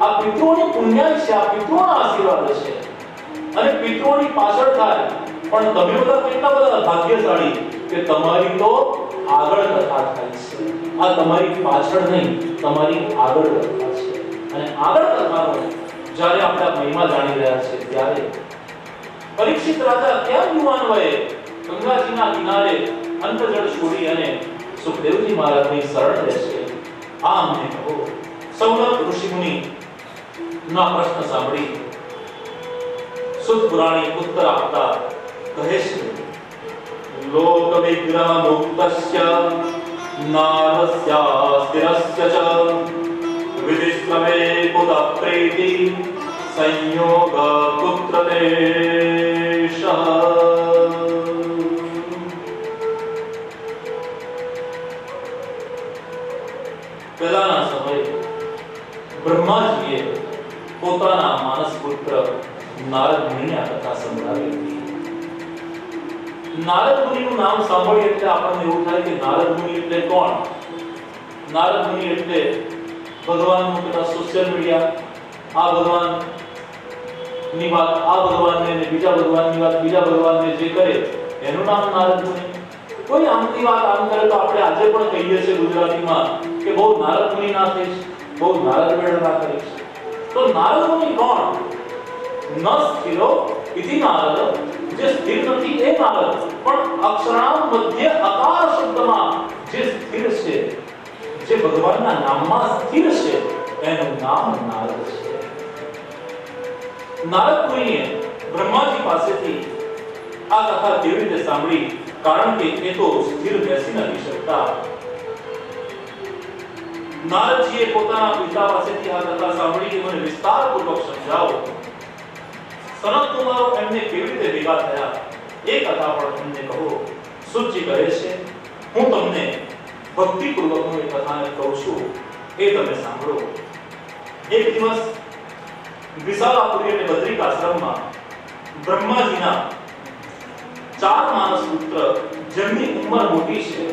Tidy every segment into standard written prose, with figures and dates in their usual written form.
આ પિતૃઓની પુણ્ય છે, આ પિતૃઓના આશીર્વાદ છે. અને પિતૃઓની પાછળ થાય, પણ તમે બધા કેટલા બધા ભાગ્યશાળી કે તમારી તો આગળ કથા થાય છે. આ તમારી પાછળ નહીં, તમારી આગળ કથા છે. અને આગળ કથાનો જ્યારે આપણે મહિમા જાણી રહ્યા છે ત્યારે પરીક્ષિત રાજા કેમ યુવાન વયે ગંગાજીના કિનારે અંતજળ છોડી અને સુખદેવજી મહારાજની શરણ લેશે? આ અમને કહો. સૌનક ઋષિમુનિ ના પ્રશ્ન સાંભળી સુત પુરાણી ઉત્તર આપતા કહે છે, લોક વિગ્રહ મુક્તસ્ય નારસ્ય સ્થિરસ્ય ચ વિધિશ્રમે પુત પ્રીતિ સંયોગ પુત્ર દેશ. પહેલાના સમયે બ્રહ્માજીએ પોતાના માનસ પુત્ર નારદ મુનિને આ કથા સંભળાવી હતી. નારદ મુનિનું નામ સાંભળીએ એટલે આપણને એવું થાય કે નારદ મુનિ એટલે કોણ? નારદ મુનિ એટલે ભગવાનનું કદાચ સોશિયલ મીડિયા, આ ભગવાન ની વાત આ ભગવાનને અને બીજા ભગવાનની વાત બીજા ભગવાનને જે કરે એનું નામ નારદ મુનિ. કોઈ આમની વાત આમ કરે તો આપણે આજે પણ કહીએ છીએ ગુજરાતીમાં કે બહુ નારદ મુનિ ના થઈશ, બહુ નારદ મેળ ના કરીશ. તો નારદ મુનિ કોણ? ન સ્થિરો ઇતિ નારદ, જે સ્થિર નથી એ નારદ, પણ અક્ષરામ મધ્ય અકાર શબ્દમાં જે સ્થિર છે, જે ભગવાનના નામમાં સ્થિર છે, એનું નામ નારદ છે. નારદ મુનિએ બ્રહ્માજી પાસેથી આ કથા કેવી રીતે સાંભળી? કારણ કે એ તો સ્થિર બેસી નથી શકતા. નારદજીએ પોતાના પિતા પાસેથી આ કથા સાંભળી. મને વિસ્તારપૂર્વક સમજાવો. સનત કુમારો એમને કેવી રીતે ભેગા થયા એ કથા પણ એમને કહો. સુજી કહે છે, હું તમને ભક્તિપૂર્વકની એક કથાને કહું છું, એ તમે સાંભળો. એક દિવસ વિશાલાપુરી અને બદ્રિકાશ્રમમાં બ્રહ્માજીના 4 માનસ પુત્ર, જેમની ઉંમર મોટી છે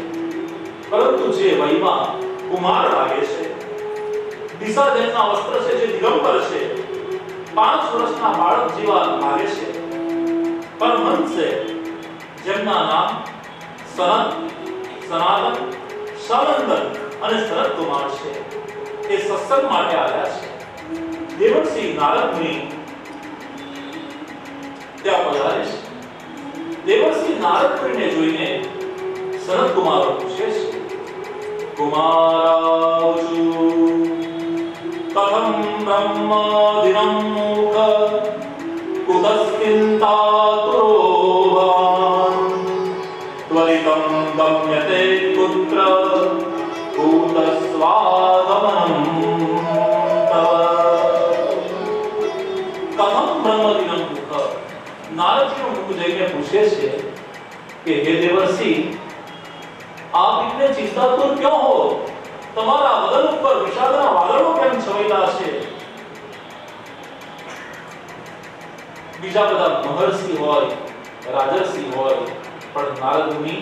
પરંતુ જે વયમાં કુમાર લાગે છે, દિશા જેમના વસ્ત્ર છે જે દિગંબર છે, 5 વર્ષના બાળક જેવા લાગે છે, પરમહંસ છે જેમના નામ સનત, સનાતન, સનંદન અને શરદ કુમાર છે, એ સત્સંગ માટે આવ્યા છે. દેવર્ષિ નારદ મુનિ ત્યાં પધારે છે. દેવર્ષિ નારદ મુનિને જોઈને શરદ કુમારો પૂછે છે, કુમારાવચુ કથમ બ્રહ્મ દિનમ મુખ કુતસ્કિંતાતુરોભાન ત્વરિતમ ગમ્યતે પુત્ર કૂતસ્વાગમનમ તવ. કથમ બ્રહ્મ દિનમ મુખ, નારદજીનું મુખ જઈને પૂછે છે કે હે દેવર્ષિ, આપ ઇતને ચિંતાતુર ક્यों हो? તમારા વદન ઉપર વિષાદના વાદળો કેમ છવાયેલા છે? બીજા બધા મહર્ષિ હોય, રાજર્ષિ હોય, પણ નારદ મુનિ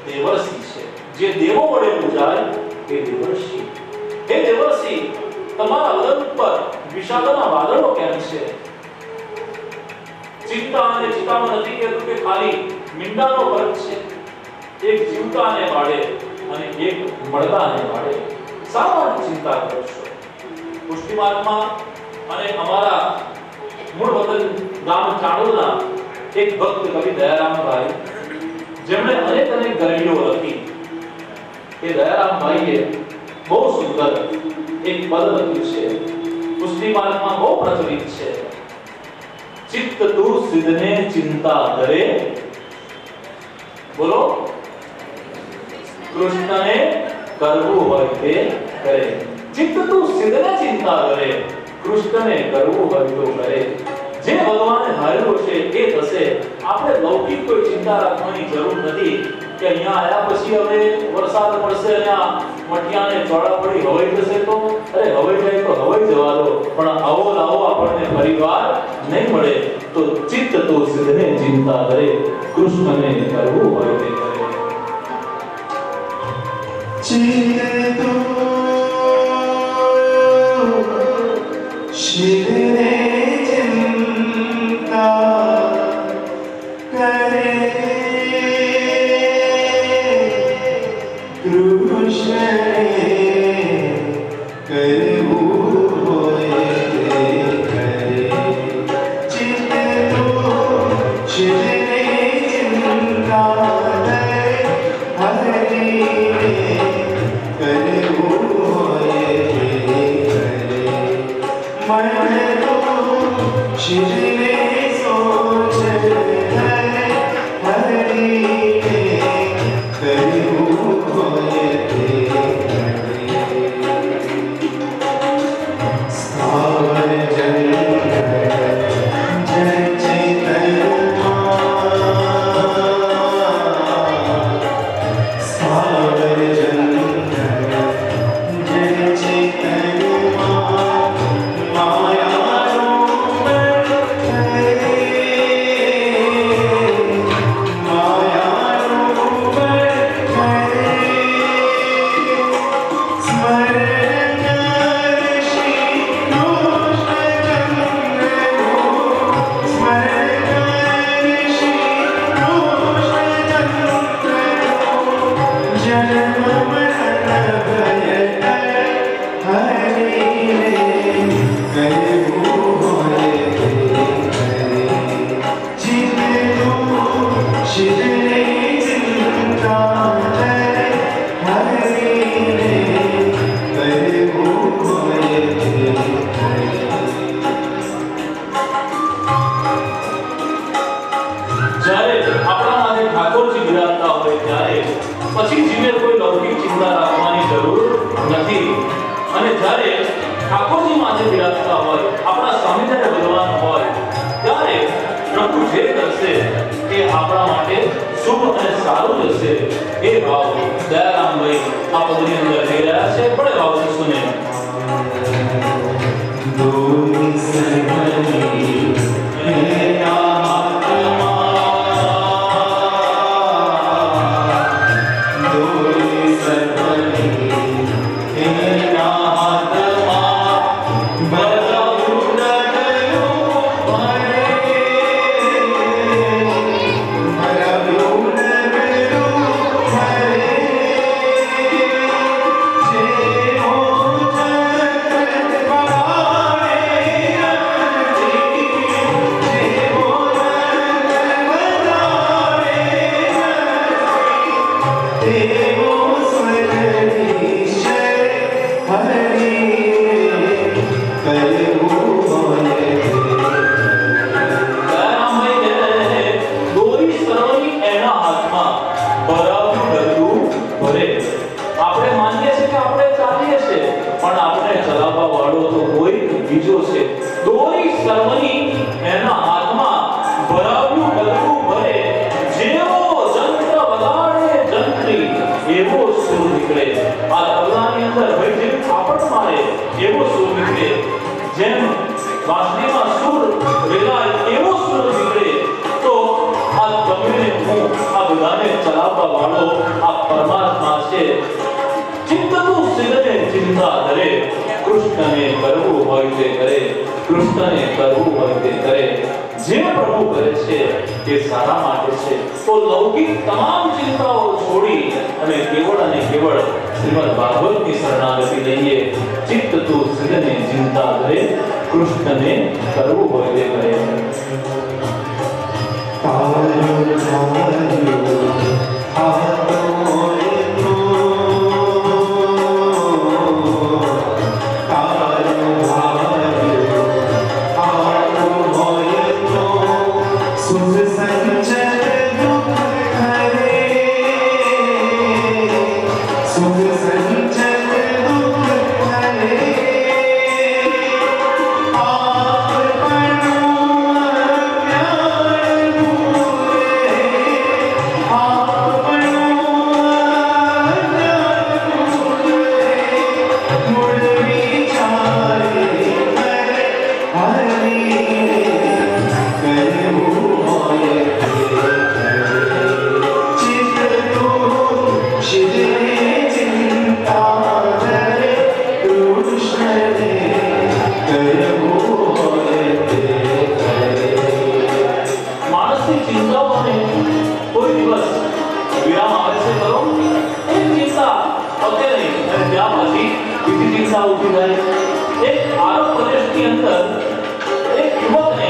દેવર્ષિ છે. જે દેવો વડે પૂજાય એ દેવર્ષિ. હે દેવર્ષિ, તમારા વદન ઉપર વિષાદના વાદળો કેમ છે? ચિંતા અને ચિતામાં નથી કહેતું કે ખાલી મીંડાનો ફરક છે. એક જીવતાને વાળે અને એક મળતાને વાળે. શા માટે ચિંતા કરો છો? પુષ્ટિ માર્ગમાં અને અમારા મૂળ વતન ગામ ચાણોદના એક ભક્ત કવિ દયારામભાઈ, જેમણે અનેક ગરબીઓ લખી, એ દયારામભાઈએ બહુ સુંદર એક પદ લખ્યું છે, પુષ્ટિ માર્ગમાં બહુ પ્રચલિત છે. ચિત્ત તું સિદ્ધને ચિંતા કરે, બોલો, કૃષ્ણને કરવું હોય તે કરે. ચિત્ત તું સિદ્ધને ચિંતા કરે, કૃષ્ણને કરવું હોય તો કરે. જે ભગવાને ધાર્યું છે એ થશે. આપણે લૌકિક કોઈ ચિંતા રાખવાની જરૂર નથી કે અહીંયા આયા પછી હવે વરસાદ પડશે અને આ મઠિયાને ચોળા પડી હવાઈ જશે તો અરે હવાઈ જાય તો હવાઈ જવા દો, પણ આવો લાવો આપણને પરિવાર નહીં મળે. તો ચિત્ત તો સિદ્ધને ચિંતા કરે, કૃષ્ણને કરવું હોય તે કરે. ચિત્ત તો शिवने चिंता करे कृष्ण करबू होए करे चित तो शिवने चिंता हरि करबू होए मन तो शिवने सोच है हरि करबू होए स्थावर जंगल जय चैतन्य स्थावर जंगल जय चैतन्य माया रूप है माया रूप है स्मरण ऋषि कृष्ण चंद्र स्मरण ऋषि कृष्ण चंद्र जन्म मरण भय हरि करबू होए जिन शिवने चिंता है हरि करबू होए જ્યારે આપણા માથે ઠાકોરજી બિરાજતા હોય ત્યારે પછી જીવે કોઈ લૌકિક ચિંતા રાખવાની જરૂર નથી અને જ્યારે ઠાકોરજી માથે બિરાજતા હોય આપણા સ્વામી જ્યારે બલવાન હોય ત્યારે પ્રભુ જે કરશે તે આપણા માટે શુભ અને સારું જ હશે એ ભાવ દયારામભાઈ આ પદની અંદર કહી રહ્યા છે બડે ભાવથી સુને दोई सरवनी मेरा आत्मा दोई सरवनी मेरा आत्मा बरऊ नगरो हरे बरऊ नगरो हरे जे हो जगत बहारे देवो स्वगणेश्वर हरि करबू होए દયારામભાઈ કહી રહ્યા છે દોરી સરોની એના હાથમાં બરાબર ડગલું ભરે આપણે માનીએ છીએ કે આપણે ચાલીએ છીએ પણ આપણે ચલાવવા વાળો તો કોઈ બીજો છે દોરી સર્વની એના હાથમાં બરાબર ડગલું ભરે જેવો જંત્ર વગાડે જંત્રી એવો સુર નીકળે આ તબલાની અંદર ભાઈ જેમ થાપટ મારે એવો સુર નીકળે જેમ વાંસળીમાં સુર રેલાય એવો સુર નીકળે તો આ તમને હું આ બધાને ચલાવવા વાળો આ પરમાત્મા છે ચિંતનું સિદ્ધને ચિંતા ધરે કૃષ્ણને કરવું હોય તે કરે કૃષ્ણને કરવું હોય તે કરે જે પ્રભુ કરે છે તે સારા માટે છે તો લૌકિક તમામ ચિંતાઓ છોડી અને કેવળ શ્રીમદ ભાગવતની શરણાગતિ લઈએ ચિત્ત તું સિદ્ધને ચિંતા ધરે કૃષ્ણને કરવું હોય તે કરે तारो तारो हाथो होए तो तारो तारो हाथो होए तो सुख संचय दुख हरे सुख संचय दुख हरे आप पढ़ो प्यार पूरे आप हिमालय प्रदेश की अंदर एक युवक ने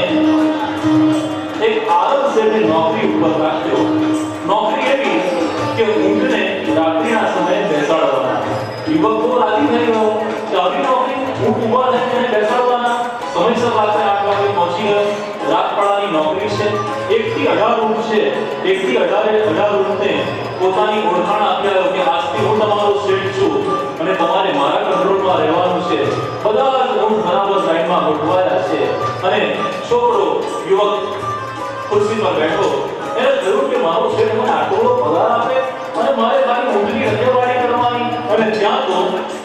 एक आदत से नौकरी ऊपर राख्यो। नौकरी एवी के ઊંટને રાત્રિના સમયે બેસાડવાના। યુવક તો રાજી થઈ ગયો કે આવી નોકરી ઊંટ ઊભા થઈને બેસાડવાના। સમયસર રાત્રે 8 વાગે પહોંચી ગયો। રાતપાળાની નોકરી છે। 1 થી 18 ઊંટ છે। 1 થી 18 ઊંટને પોતાની ઓળખાણ આપી આવ્યો કે આજથી હું તમારો શેઠ છું અને તમારે મારા કંટ્રોલમાં રહેવાનું છે। બધા જ ઊંટ બરાબર લાઈનમાં ગોઠવાયા છે અને છોકરો યુવક कुर्सी पर बैठो। मैंने जरूर के मारो से મને આટલો પગાર આપે અને મારે ખાલી ઊંટની રખેવાળી કરવાની અને ત્યાં તો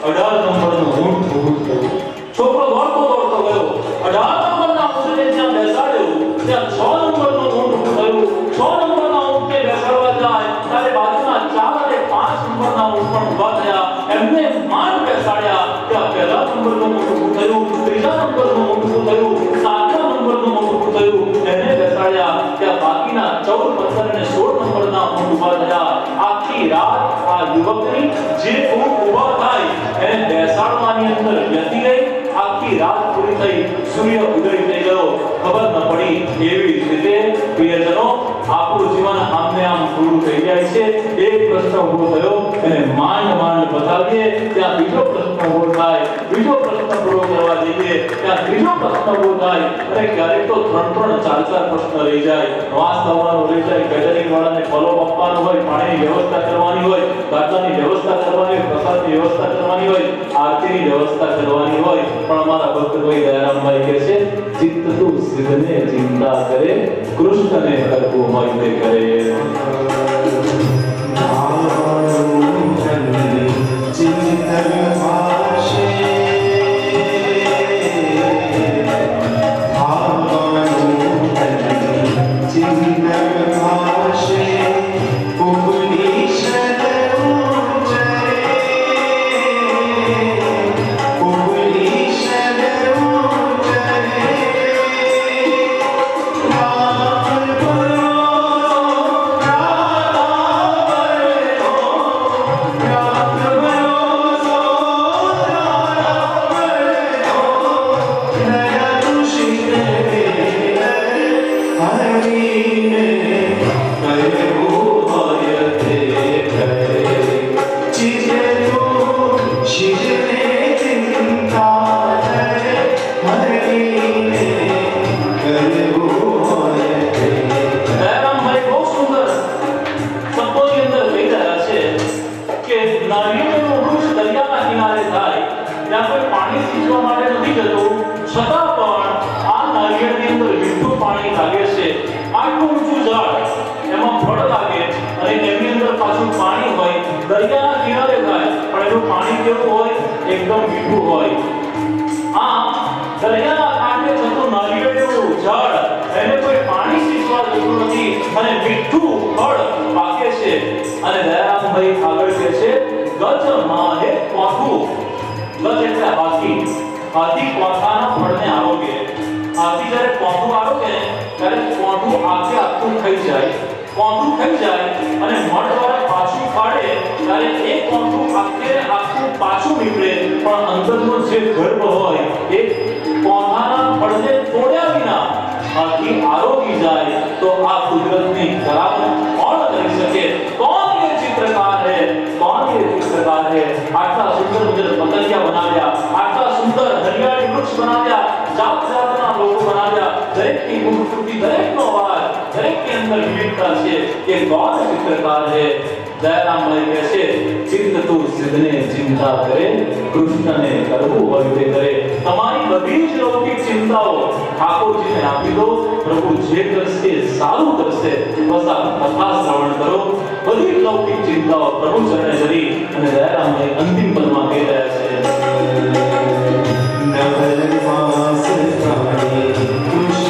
18 નંબરનો ઊંટ ઊભું થયો। છોકરો દોડતો ગયો। 18 નંબરના ઊંટને ત્યાં બેસાડ્યો। ત્યાં 6 નંબરનો ઊંટ ઊભું થયું। 6 નંબરના ઊંટને બેસાડવા જાય ત્યારે બાજુના 4 અને 5 નંબરના ઊંટ પણ ઊભા થયા। એમને માંડ બેસાડ્યા। ત્યાં પહેલા નંબરનો ઊંટ ઊભું થયું। ત્રીજા નંબરનો ઊંટ ઊભું થયું। 7મા નંબરનો ઊંટ ઊભું થયું। એને બેસાડ્યા। ત્યાં બાકીના 14, 15 અને 16 નંબરના ઊંટ ઊભા થયા। આખી રાત આ યુવકની જે ઊંટ ઊભા થાય એને બેસાડવાની અંદર વ્યતી રહી। આખી રાત પૂરી થઈ। સૂર્ય ઉદય થઈ ગયો। ખબર ન પડી। એવી રીતે પ્રિયજનો આપણું જીવન આમને આમ પૂરું થઈ જાય છે। એક પ્રશ્ન ઊભો થયો અને માંડ બતાવીએ ત્યાં બીજો પ્રશ્ન ઊભો થાય। બીજો પ્રશ્ન પૂરો કરવા જઈએ ત્યાં ત્રીજો પ્રશ્ન ઊભો થાય અને ક્યારેક તો 3-3, 4-4 પ્રશ્ન રહી જાય। વાસ લાવવાનો રહી જાય। કેટરિંગ વાળાને ફોલો આપવાનો હોય, પાણીની વ્યવસ્થા કરવાની હોય, ગાતાની વ્યવસ્થા કરવાની હોય, પ્રસાદની વ્યવસ્થા કરવાની હોય, આરતીની વ્યવસ્થા કરવાની હોય। પણ અમારા ભક્તભાઈ દયારામભાઈ કહે છે ચિત્ત તું સિદ્ધને ચિંતા કરે, કૃષ્ણને કરવું હોય તે કરે। एकदम मीठू होय। आ दरियाना कांठे થતું નારિયેળનું ઝાડ એને કોઈ પાણી સીંચવા જરૂર નથી અને મીઠું ફળ પાકે છે। અને દયારામભાઈ આગળ કહે છે ગજ માહે કોઠું। ગજ એટલે હાથી। હાથી કોઠાના ફળને આરોગે। હાથી જ્યારે કોઠું આરોગે ત્યારે કોઠું આખું થઈ જાય। કોઠું થઈ જાય અને મઢ દ્વારા પાછું કાઢે ત્યારે એક કોઠું આખું પાછું નીકળે પણ અંદરનો જે ગર્ભ હોય એ કોઠાના ફળને તોડ્યા વિના હાથી આરોગી જાય। તો આ કુદરતની કરામત કોણ કરી શકે? कौन ये चित्रकार है? कौन ये चित्रकार है? आटला सुंदर मुझे पतंगिया बनाव्या, आटला सुंदर हरियाળી વૃક્ષ બનાવ્યા, જાત જાતના લોકો બનાવ્યા। દરેકની મુખકૃતિ, દરેકનો અવાજ, દરેકની અંદર વિવિધતા છે। એ કોણ ચિત્રકાર है? દયારામભાઈ કહે છે ચિત્ત તું સિદ્ધને ચિંતા કરે, કૃષ્ણને કરવું હોય તે કરે। તમારી બધી જ લૌકિક ચિંતાઓ ઠાકોરજીને આપી દો। પ્રભુ જે કરશે સારું કરશે। બસ આ કથા શ્રવણ કરો। બધી જ લૌકિક ચિંતાઓ પ્રભુ ચરણે ધરી અને દયારામભાઈ અંતિમ પદમાં કહી રહ્યા છે નવલવાસ પ્રાણી માયા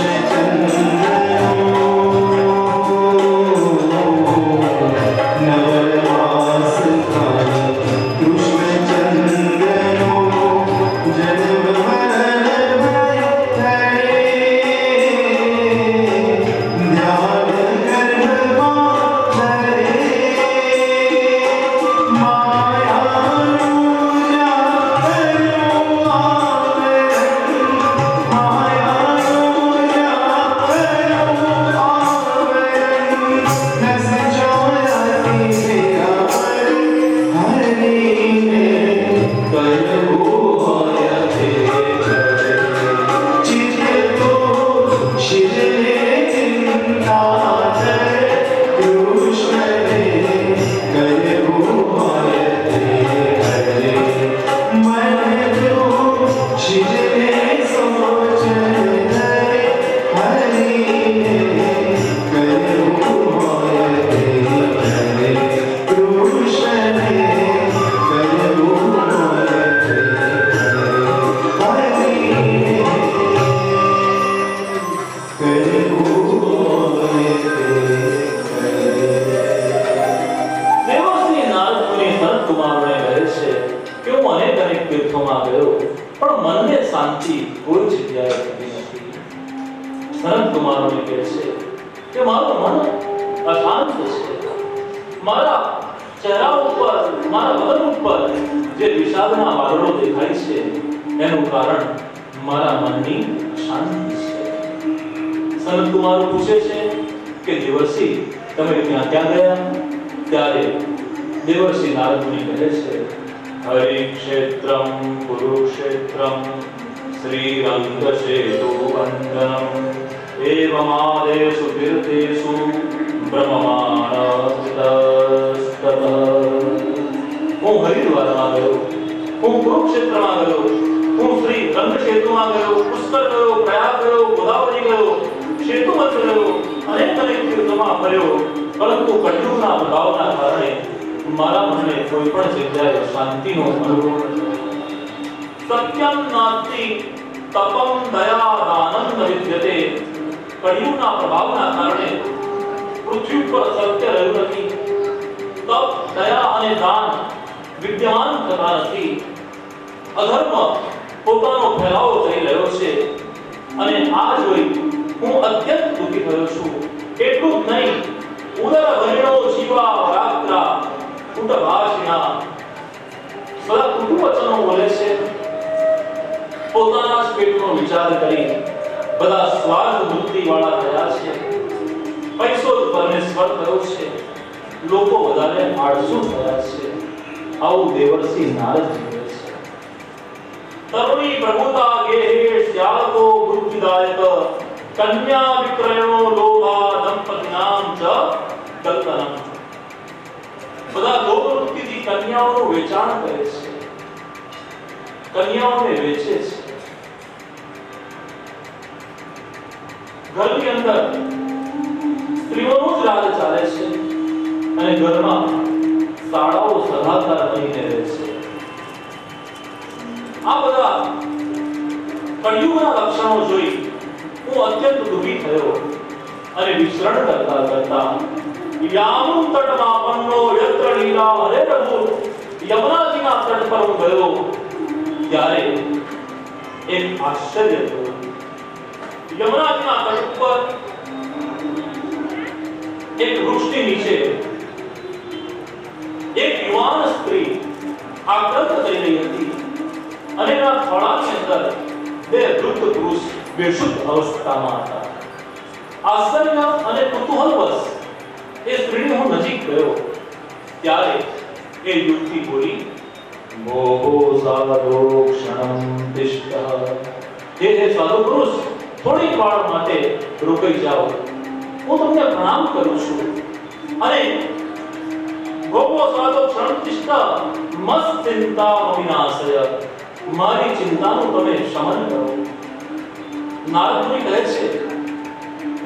બીજી કોઈ જગ્યાએ થતી નથી. સનત કુમારોને કહે છે કે મારું મન અશાંત છે. મારા ચહેરા ઉપર, મારા બદન ઉપર જે વિષાદના વાદળો દેખાય છે એનું કારણ મારા મનની શાંતિ છે. સનત કુમારો પૂછે છે કે દેવર્ષિ તમે ત્યાં ક્યાં ગયા? ત્યારે દેવર્ષિ નારદ મુનિ કહે છે હરિક્ષેત્રમ કુરુક્ષેત્રમ શ્રીરંગસેતુ વંદનમ એવમાદેષુ તીર્થેષુ બ્રહ્મમાનસ્તતઃ. હું હરિદ્વારમાં ગયો, હું કુરુક્ષેત્રમાં ગયો, હું શ્રી રંગસેતુમાં ગયો, પુષ્કર ગયો, પ્રયાગ ગયો, ગોદાવરી ગયો, સેતુવંત ગયો, અનેક તીર્થોમાં ફર્યો, પરંતુ કળિયુગના પ્રભાવના કારણે મારા મનને કોઈ પણ જગ્યાએ શાંતિનો અનુભવ નથી. સત્યમ નાસ્તિ તપમ દયા દાનમ વિદ્યતે. કળિયુગના પ્રભાવના કારણે પૃથ્વી પર સત્ય રહ્યું નથી, તપ, દયા અને દાન વિદ્યમાન થતા નથી. અધર્મ પોતાનો ફેલાવો થઈ રહ્યો છે અને આ જોઈ હું અત્યંત દુઃખી થયો છું. એટલું જ નહીં, ઉદર ભરિણો જીવા રાત્રા કુટભાષિણા. બધા કટુ વચનો બોલે છે, પોતાના જ પેટનો વિચાર કરી બધા સ્વાર્થ વૃત્તિ વાળા થયા છે. પૈસો જ પરમેશ્વર થયો છે, લોકો વધારે આળસુ થયા છે. આવું દેવર્ષિ નારદ કહે છે. તરુણી પ્રભુતા ગેહે શ્યાલકો વૃદ્ધિદાયક કન્યા વિક્રયો લોભા દંપતિનામ ચ દલ્તનમ. બધા લોભવૃત્તિથી કન્યાઓનું વેચાણ કરે છે, કન્યાઓને વેચે છે. ઘરની અંદર સ્ત્રીઓનું જ રાજ ચાલે છે અને ઘરમાં શાળાઓ સલાહકાર બનીને રહે છે. આ બધા કળિયુગના લક્ષણો જોઈ હું અત્યંત દુઃખી થયો અને વિચરણ કરતા કરતા યામું તટમાપન્નો યત્ર લીલા હરે પ્રભુ યમુનાજીના તટ પર હું ગયો ત્યારે એક આશ્ચર્ય થયું. યમુનાજીના તટ પર એક વૃક્ષની નીચે એક યુવાન સ્ત્રી આક્રંત થઈ રહી હતી અને એના ખોળાની અંદર બે વૃદ્ધ પુરુષ બેશુદ્ધ અવસ્થામાં હતા. આશ્ચર્ય અને કુતૂહલવશ એ સ્ત્રીને હું નજીક ગયો ત્યારે એ યુવતી બોલી ભોગો સાધો ક્ષણમ તિષ્ઠ. હે સાધુ પુરુષ, થોડીક વાર માટે રોકાઈ જાઓ, હું તમને પ્રણામ કરું છું અને ભોગો સાધો ક્ષણમ તિષ્ઠ મસ્ત ચિંતા વિનાશય. મારી ચિંતાનું તમે શમન કરો. નારદ મુનિ કહે છે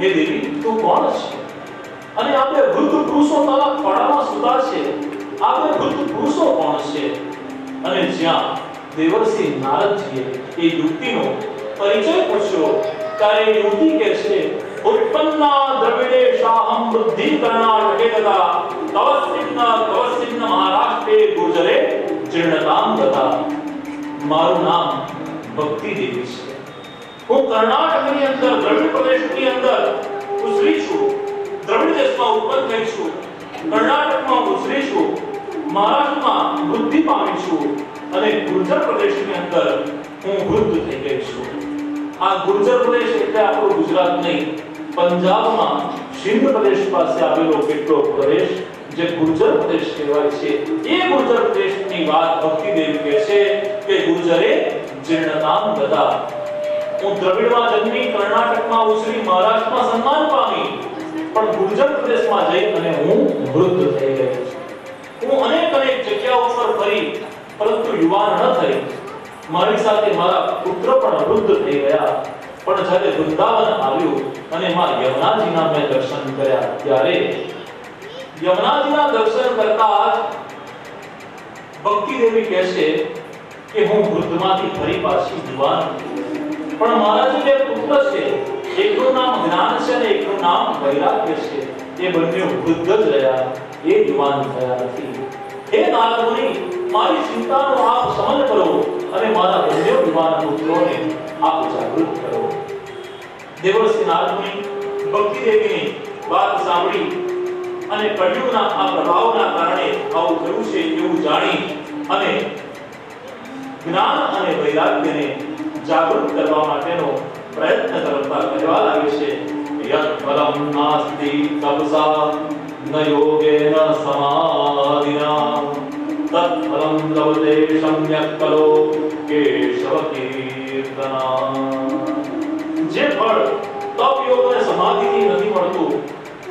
હે દેવી, તું કોણ છે? અને આ બે વૃદ્ધ પુરુષો તારા ખોળામાં સૂતા છે, આ બે વૃદ્ધ પુરુષો કોણ છે? અને જ્યાં દેવર્ષિ નારદજીએ એ યુવતીનો પરિચય પૂછ્યો ત્યારે એ યુવતી કહે છે ઉત્પન્ના દ્રવિડે શાહમ વૃદ્ધિ કર્ણાટકે તથા તવસિન્ન મહારાષ્ટ્રે ગુર્જરે જીર્ણતામ તથા. મારું નામ ભક્તિ દેવી છે. હું કર્ણાટકની અંદર દ્રવિડ પ્રદેશની અંદર ઉછરી છું, દ્રવિડ દેશમાં ઉત્પન્ન થઈ છું, કર્ણાટકમાં ઉછરી છું, મહારાષ્ટ્રમાં વૃદ્ધિ પામી છું અને ગુર્જર પ્રદેશની અંદર હું વૃદ્ધ થઈ ગઈ છું. આ ગુર્જર પ્રદેશ એટલે આપણો ગુજરાત નહીં, પંજાબમાં સિંધ પ્રદેશ પાસે આવેલો કેટલો પ્રદેશ જે ગુર્જર પ્રદેશ કહેવાય છે. એ ગુર્જર પ્રદેશની વાત ભક્તિ દેવી કહે છે કે ગુર્જરે જીર્ણતામ ગતા. હું દ્રવિડમાં જન્મી, કર્ણાટકમાં ઉછરી, મહારાષ્ટ્રમાં સન્માન પામી, પણ ગુર્જર પ્રદેશમાં જઈ અને હું વૃદ્ધ થઈ ગઈ છું. હું અનેક જગ્યાઓ પર ફરી પરંતુ યુવાન ન થઈ. મારી સાથે મારા પુત્ર પણ વૃદ્ધ થઈ ગયા. પણ જ્યારે વૃંદાવન આવ્યું અને માં યમુનાજીના મેં દર્શન કર્યા ત્યારે યમુનાજીના દર્શન કરતા જ ભક્તિ દેવી કહે છે કે હું વૃદ્ધમાંથી ફરી પાછી યુવાન છું. પણ મારા જે પુત્ર છે, એકનું નામ જ્ઞાન છે અને એકનું નામ વૈરાગ્ય છે, એ બંને વૃદ્ધ જ રહ્યા, એ યુવાન થયા નથી. હે નારદ મુનિ, મારી ચિંતાનો આપ સમજ કરો અને મારા બંને યુવાન પુત્રોને આપ જાગૃત કરો. દેવર્ષિ નારદ મુનિ ભક્તિ દેવીની વાત સાંભળી અને કળિયુગના આ પ્રભાવના કારણે આવું થયું છે એવું જાણી અને જ્ઞાન અને વૈરાગ્યને જાગૃત કરવા માટેનો પ્રયત્ન કરતા કહેવા લાગે છે યત ફલમ નાસ્તિ તપસા ન યોગેન સમાધિના તત ફલમ લભતે સમ્યક કરો કેશવ કીર્તના. જે ફળ તપ યોગ અને સમાધિથી નથી મળતું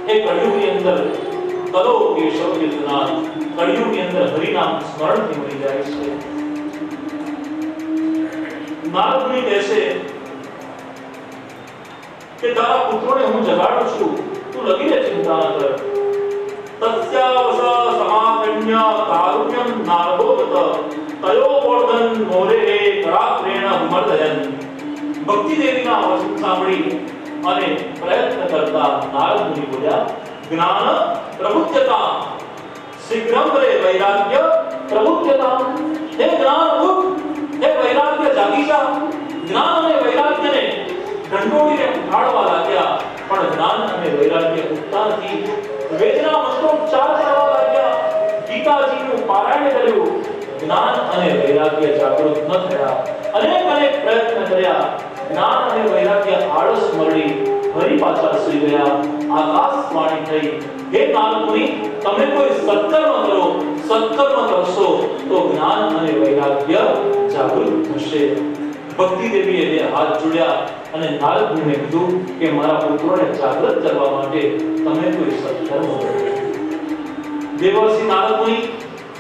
એ કળિયુગની અંદર કરો કેશવ કીર્તના, કળિયુગની અંદર હરિનામ સ્મરણથી મળી જાય છે. નારદ મુનિ કહેશે કે તારા પુત્રોને હું જગાડું છું, તું લગીને ચિંતા ન કર. તસ્યાવસ સમાકન્ય કારુણ્યમ નારદોત તયો વર્ધન મોરે કરાત્રેણ વિમર્દયન. ભક્તિ દેવીના વચન સાંભળી અને પ્રયત્ન કરતા નારદ મુનિ બોલ્યા જ્ઞાન પ્રબુદ્ધતા શીઘ્રમ રે વૈરાગ્ય પ્રબુદ્ધતા. હે જ્ઞાન ઉઠ, હે વૈરાગ્ય જાગી જા. જ્ઞાન અને વૈરાગ્યને ઢંઢોળીને ઉઠાડવા લાગ્યા પણ જ્ઞાન અને વૈરાગ્ય ઉઠતા નથી. વેદના મંત્રોચ્ચાર કરવા લાગ્યા, ગીતાજીનું પારાયણ કર્યું, જ્ઞાન અને વૈરાગ્ય જાગૃત ન થયા. અનેક પ્રયત્ન કર્યા, જ્ઞાન અને વૈરાગ્ય આળસ મરડી ફરી પાછા સુઈ ગયા. આકાશવાણી થઈ હે નારદ મુનિ તમે કોઈ સત્કર્મ કરો, સત્કર્મ કરશો તો જ્ઞાન અને વૈરાગ્ય જાગૃત થશે. ભક્તિ દેવીએ બે હાથ જોડ્યા અને નારદ મુનિએ કીધું કે મારા પુત્રોને જાગૃત કરવા માટે તમે કોઈ સત્કર્મ કરો. દેવર્ષિ નારદ મુનિ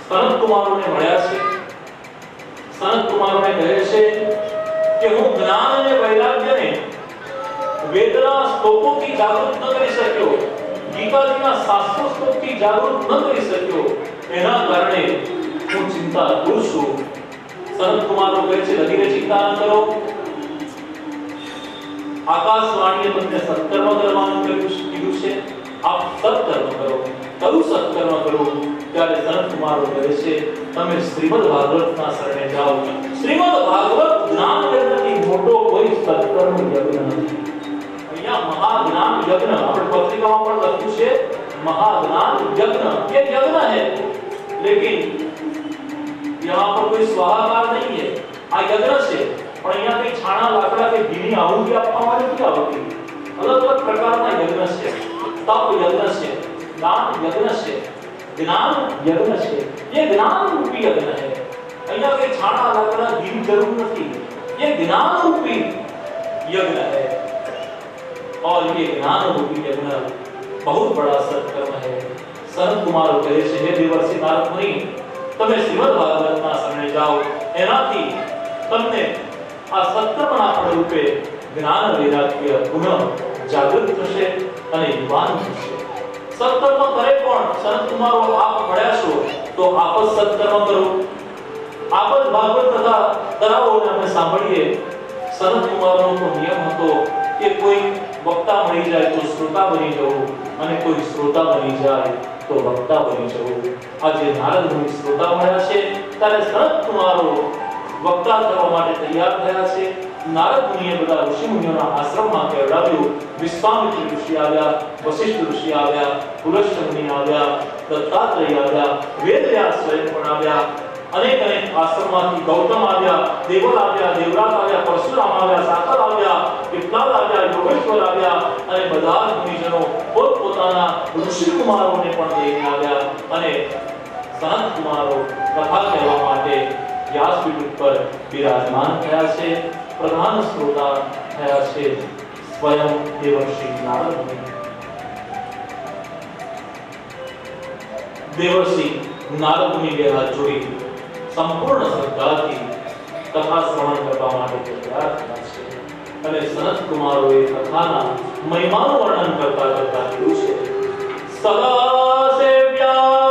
સનત કુમારોને મળ્યા છે. સનત કુમારોને કહે છે કે હું જ્ઞાન અને વૈરાગ્યને વેદના સ્તોત્રોથી જાગૃત ન કરી શક્યો, ગીતાજીના શાસ્ત્રો સ્તોત્રથી જાગૃત ન કરી શક્યો, એના કારણે હું ચિંતાતુર છું. સનત કુમારો કહે છે લગીને ચિંતા ન કરો. આકાશવાણીએ તમને સત્કર્મ કરવાનું કીધું છે, આપ સત્કર્મ કરો. કયું સત્કર્મ કરો? ત્યારે સનત કુમારો કહે છે તમે શ્રીમદ ભાગવતના શરણે જાઓ. શ્રીમદ ભાગવત જ્ઞાન યજ્ઞથી મોટો કોઈ સત્કર્મ યજ્ઞ નથી. અહીંયા મહાજ્ઞાન યજ્ઞ આપણે પત્રિકામાં પણ લખ્યું છે महाज्ञान यज्ञ, ये यज्ञ है, लेकिन यहाँ पर कोई स्वाहाकार नहीं है. आ यज्ञ से પણ અહીંયા કઈ છાણા લાકડા કે ઘીની આહુતિ આપવામાં નથી આવતી. અલગ અલગ પ્રકારના યજ્ઞ છે. તપ યજ્ઞ છે, દાન યજ્ઞ છે, જ્ઞાન યજ્ઞ છે. ये ज्ञान रूपी यज्ञ है. અહીંયા કઈ છાણા લાકડા ઘીની જરૂર નથી. ये ज्ञान रूपी यज्ञ है और ये ज्ञान रूपी यज्ञ बहुत बड़ा सत्कर्म है. संत कुमार કહે છે હે દેવર્ષિ નારદ મુનિ તમે શ્રીમદ ભાગવતના શરણે જાઓ. એનાથી તમને આ સત્કર્મના ફળરૂપે જ્ઞાન વૈરાગ્ય પુનઃ જાગૃત થશે અને યુવાન થશે. સત્કર્મ કરે પણ સંત કુમારો આપ મળ્યા છો તો આપ જ સત્કર્મ કરો. આપ જ ભાગવત કથા કરાવો અને અમે સાંભળીએ. સંત કુમારોનો તો નિયમ હતો કે કોઈ વક્તા મળી જાય તો શ્રોતા બની જવું અને કોઈ શ્રોતા બની જાય તો વક્તા બની જવું. આજે નારદ મુનિ શ્રોતા મળ્યા છે ત્યારે સંત કુમારો વક્તા થવા માટે તૈયાર થયા છે. નારદ મુનિએ બધા ઋષિ મુનિઓના આશ્રમમાં કેવડાવ્યું. વિશ્વામિત્ર ઋષિ આવ્યા, વશિષ્ઠ ઋષિ આવ્યા, પુલસ્ત્ય મુનિ આવ્યા, દત્તાત્રેય આવ્યા, વેદવ્યાસ સ્વયં પણ આવ્યા. અનેક આશ્રમમાંથી ગૌતમ આવ્યા, દેવલ આવ્યા, દેવરાજ આવ્યા, પરશુરામ આવ્યા, સાકર આવ્યા, વિપ્લાવ આવ્યા, યોગેશ્વર આવ્યા અને બધા જ મુનિજનો પોતપોતાના ઋષિ કુમારોને પણ લઈને આવ્યા અને સંત કુમારો કથા કહેવા માટે વ્યાસપીઠ ઉપર બિરાજમાન થયા છે. પ્રધાન શ્રોતા થયા છે સ્વયં દેવર્ષિ નારદ મુનિ. દેવર્ષિ નારદ મુનિ બે હાથ જોડી સંપૂર્ણ શ્રદ્ધાથી કથા શ્રવણ કરવા માટે તૈયાર થયા છે અને સનત કુમારોએ કથાના મહિમાનું વર્ણન કરતા કરતા કીધું છે સદા સેવ્યા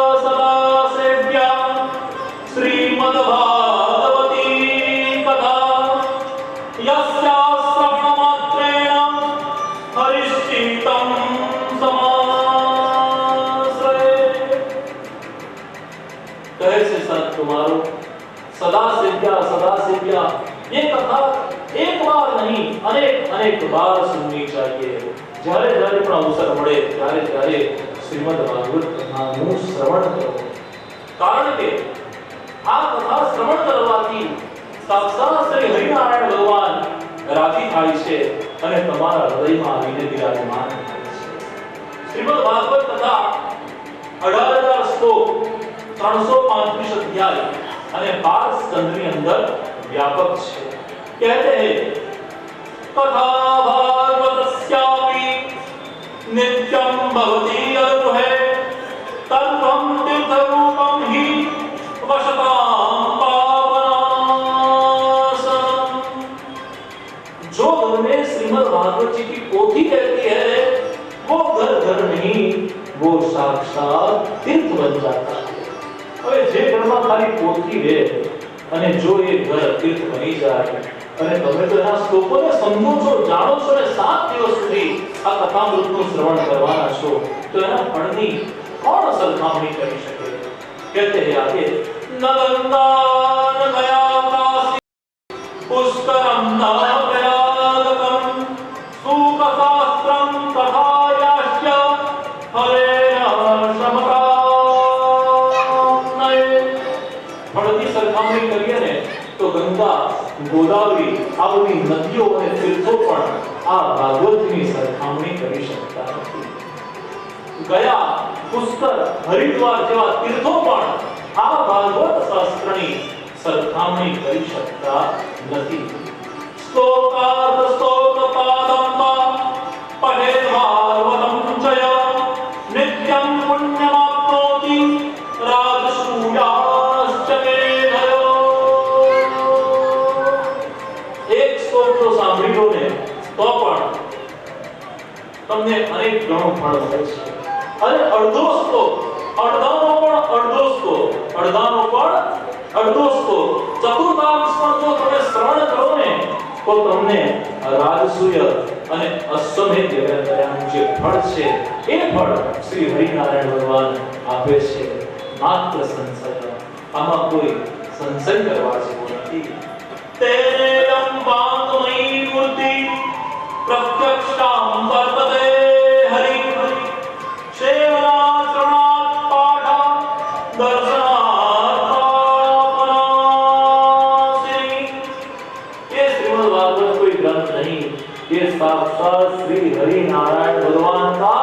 શ્રીમદ ભાગવતી કથા યસ્યા શ્રવણ માત્રેણ હરિશ્ચિત્તમ સમાશ્રય. કહે છે સંત કુમારો સદા સેવ્યા ये कथा एक बार नहीं अनेक बार सुननी चाहिए। જ્યારે જ્યારે પણ અવસર મળે ત્યારે ત્યારે શ્રીમદ ભાગવત કથાનું શ્રવણ કરો, કારણ કે આ કથા શ્રવણ કરવાથી સાક્ષાત શ્રી હરિનારાયણ ભગવાન રાજી થાય છે અને તમારા હૃદયમાં આવીને બિરાજમાન થાય છે। શ્રીમદ ભાગવત કથા 18,000 શ્લોક, 335 અધ્યાય અને 12 સ્કંદની અંદર व्यापक है। कहते हैं कथा भागवतस्यापि नित्यं भवति अनुहे तत्त्वं तीर्थरूपं हि वशतां पावनासनं। जो घर में श्रीमद् भागवत जी की पोथी कहती है वो घर घर नहीं, वो साक्षात तीर्थ बन जाता है। હવે જે ઘરમાં ખાલી પોથી રહે અને જો એ ઘર તીર્થ બની જાય અને તમે તો એના શ્લોકોને સમજો છો, જાણો છો ને 7 દિવસ સુધી આ કથામૃતનું શ્રવણ કરવાના છો, તો એના ફળની કોણ સરખામણી કરી શકે? કહેતે હે આગે નલંદાન ગયા કાશી પુષ્કરમ ન પ્રયાગકમ સુકશાસ્ત્રમ તથાયાશ્ચ હરેણ શમકા। ફળની સરખામણી કરીએ ને તો ગંગા, ગોદાવરી આ બધી નદીઓ અને તીર્થો પણ આ ભાગવતની સરખામણી કરી શકતા નથી। ગયા, પુષ્કર, હરિદ્વાર જેવા તીર્થો પણ આ ભાગવત શાસ્ત્રની સરખામણી કરી શકતા નથી। શ્લોકાર્થ સ્તોત્ર પાદંબા પઠેત ભાગવતમ જય નિત્યં પુણ્યમાપ્નોતિ રાજસૂયા। સાંભળી લો ને તો પણ તમને અનેક ગણો ફળ મળે છે। અને અડધો શ્લોક, અડધાનો પણ અડધો શ્લોક, ચતુર્થાંશ પણ જો તમે શ્રવણ કરો ને તો તમને રાજસૂય અને અશ્વમેધ યજ્ઞનું જે ફળ છે એ ફળ શ્રી હરિનારાયણ ભગવાન આપે છે। માત્ર સંશય, આમાં કોઈ સંશય કરવા જેવો નથી। तेरे लंबांगमयी मूर्ति प्रत्यक्षां वर्तते हरि सेवनाचरणात् पाठा दर्शनात् पावनासिनी। ये श्रीमद् भागवत कोई ग्रंथ नहीं, ये साक्षात श्री हरि नारायण भगवान का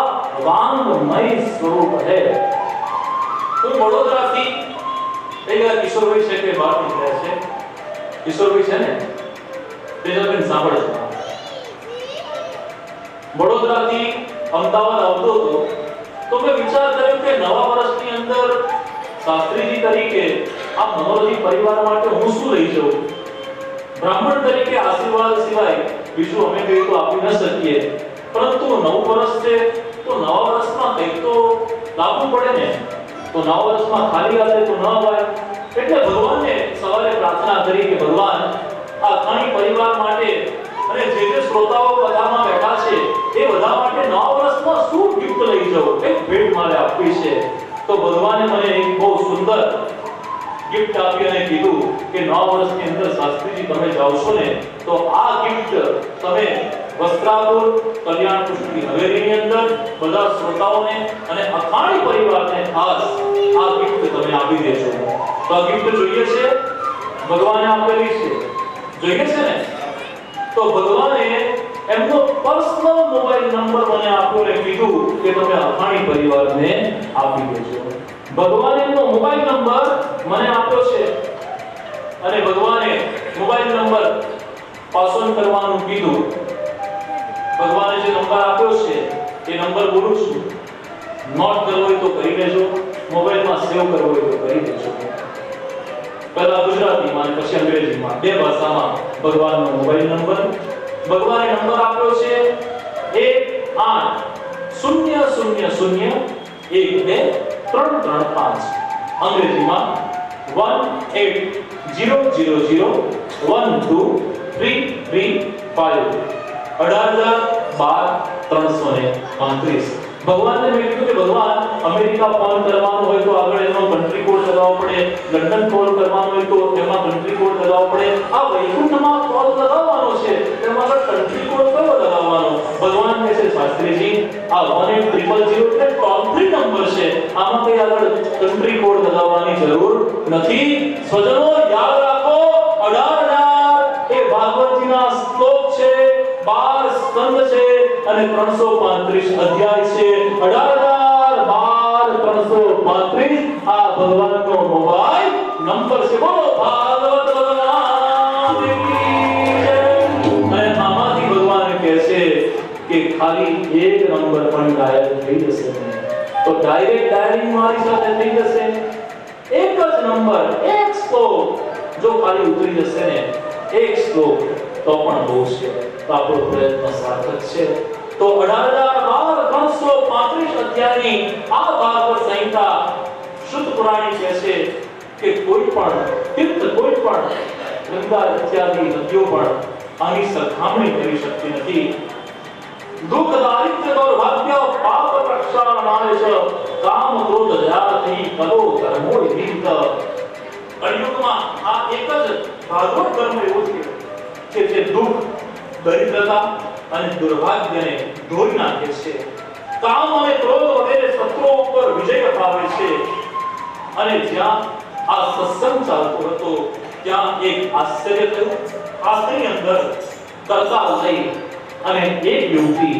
वांगमय स्वरूप है। હું વડોદરાથી એક કિશોરભાઈ છે કે બહાર નીકળ્યા છે, કિશોરભાઈ છે ને તેજલબેન સાંભળે છે, વડોદરાથી અમદાવાદ આવતો હતો તો મેં વિચાર કર્યો કે નવા વર્ષની અંદર શાસ્ત્રીજી તરીકે આ મનોરજી પરિવાર માટે હું શું લઈ જાઉં? બ્રાહ્મણ તરીકે આશીર્વાદ સિવાય બીજું અમે કંઈ તો આપી ન શકીએ, પરંતુ નવું વર્ષ છે તો નવા વર્ષમાં કંઈક તો લાવવું પડે ને। તો નવા વર્ષમાં ખાલી હાથે તો ન અવાય, એટલે ભગવાનને સવારે પ્રાર્થના કરી કે ભગવાન આ અખાણી પરિવાર માટે અને જે શ્રોતાઓ કથામાં બેઠા છે એ બધા માટે નવા વર્ષમાં શું ગિફ્ટ લઈ જાઉં, એક ભેટ મારે આપવી છે। તો ભગવાને મને એક બહુ સુંદર ગિફ્ટ આપી અને કીધું કે નવા વર્ષની અંદર શાસ્ત્રીજી તમે જાઓ છો ને તો આ ગિફ્ટ તમે વસ્ત્રાપુર કલ્યાણ પુષ્પની હવેલીની અંદર બધા શ્રોતાઓને અને અખાણી પરિવારને ખાસ આ ગિફ્ટ તમે આપી દેજો। તો આ ગિફ્ટ જોઈએ છે, ભગવાને આપેલી છે, જોઈએ છે ને? તો ભગવાને એમનો પર્સનલ મોબાઈલ નંબર મને આપ્યો અને કીધું કે તમે અખાણી પરિવારને આપી દેજો। ભગવાને એમનો મોબાઈલ નંબર મને આપ્યો છે અને ભગવાને મોબાઈલ નંબર પાસવર્ડ કરવાનું કીધું। ભગવાને જે નંબર આપ્યો છે એ નંબર બોલું છું, નોટ કરવો હોય તો કરી લેજો, મોબાઈલમાં સેવ કરવો હોય તો કરી દેજો। પહેલા ગુજરાતીમાં અને પછી અંગ્રેજીમાં, બે ભાષામાં ભગવાનનો મોબાઈલ નંબર। ભગવાને નંબર આપ્યો છે 18000123335, અંગ્રેજીમાં 18000123335, 18,012,335। ભગવાનને મેં કીધું કે ભગવાન અમેરિકા ફોન કરવાનો હોય તો આગળ એનો કન્ટ્રી કોડ લગાવવો પડે, લંડન કોલ કરવાનો હોય તો એમાં કન્ટ્રી કોડ લગાવવો પડે, આ વૈકુંઠમાં કોલ લગાવવાનો છે એમાં આગળ કન્ટ્રી કોડ કયો લગાવવાનો? ભગવાન કહે છે શાસ્ત્રીજી આ 18000 એટલે ટોલ ફ્રી નંબર છે, આમાં કઈ આગળ કન્ટ્રી કોડ લગાવવાની જરૂર નથી. સ્વજનો યાદ રાખો 18000 એ ભાગવતજીના શ્લોક છે, 12 સ્કંદ છે અને 335 અધ્યાય છે. 18000 12 335 આ ભગવાનનો મોબાઈલ નંબર છે. બોલો ભાગવત ભગવાન કી જય. અને આમાંથી ભગવાન કહે છે કે ખાલી એક નંબર પણ ડાયલ થઈ જશે તો ડાયરેક્ટ ડાયલિંગ મારી સાથે થઈ જશે. એક જ નંબર, એક શ્લોક જો ખાલી ઉતરી જશે ને, એક શ્લોક તો પણ બહુ છે, તો આપણો પ્રયત્ન સાર્થક છે. તો 18000 અધ્યાયની આ ભાગવત સંહિતા શુદ્ધ પુરાણી કહે છે કે કોઈ પણ તીર્થ, કોઈ પણ ગંગા ઇત્યાદિ નદીઓ પણ આની સરખામણી કરી શકતી નથી. દુઃખ દારિદ્ર્ય દૌર્ભાગ્ય પાપ પ્રક્ષાલનાય છે કામ ક્રોધ દયાથી કલો ધર્મો વિહિત. કળિયુગમાં આ એક જ ભાગવત ધર્મ એવો છે કે જે દુઃખ, દરિદ્રતા અને દુર્ભાગ્યને ધોઈ નાખે છે, કામ અને ક્રોધ વગેરે શત્રુઓ ઉપર વિજય અપાવે છે. અને જ્યાં આ સત્સંગ ચાલતો હતો ત્યાં એક આશ્ચર્ય થયું. આશ્ચર્યની અંદર કરતા લઈ અને એક યુવતી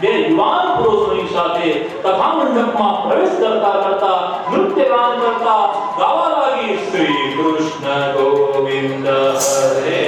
બે યુવાન પુરુષોની સાથે કથા મંડપમાં પ્રવેશ કરતા નૃત્ય ગાન કરતા ગાવા લાગી શ્રી કૃષ્ણ ગોવિંદ હરે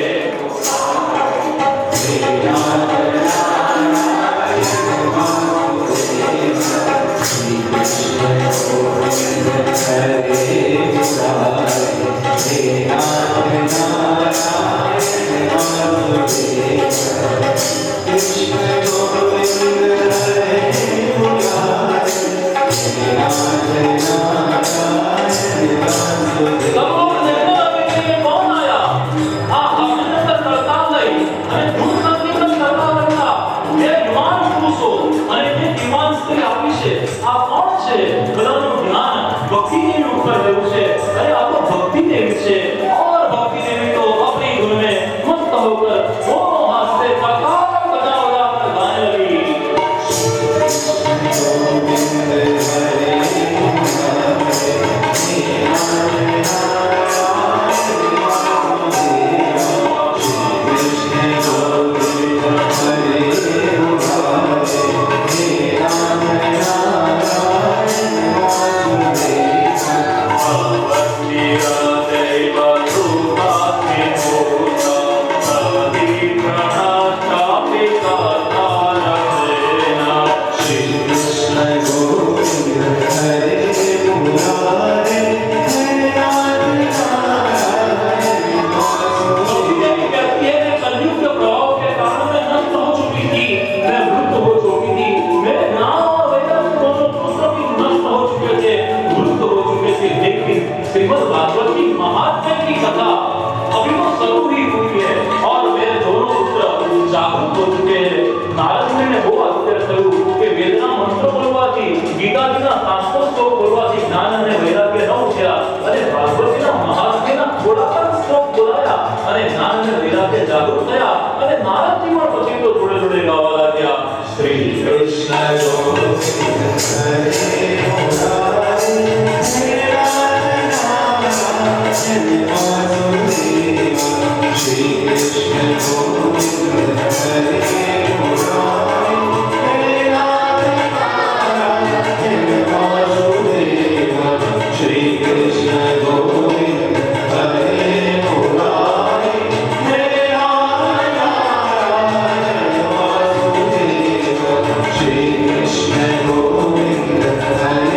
Krishna Govinda Hare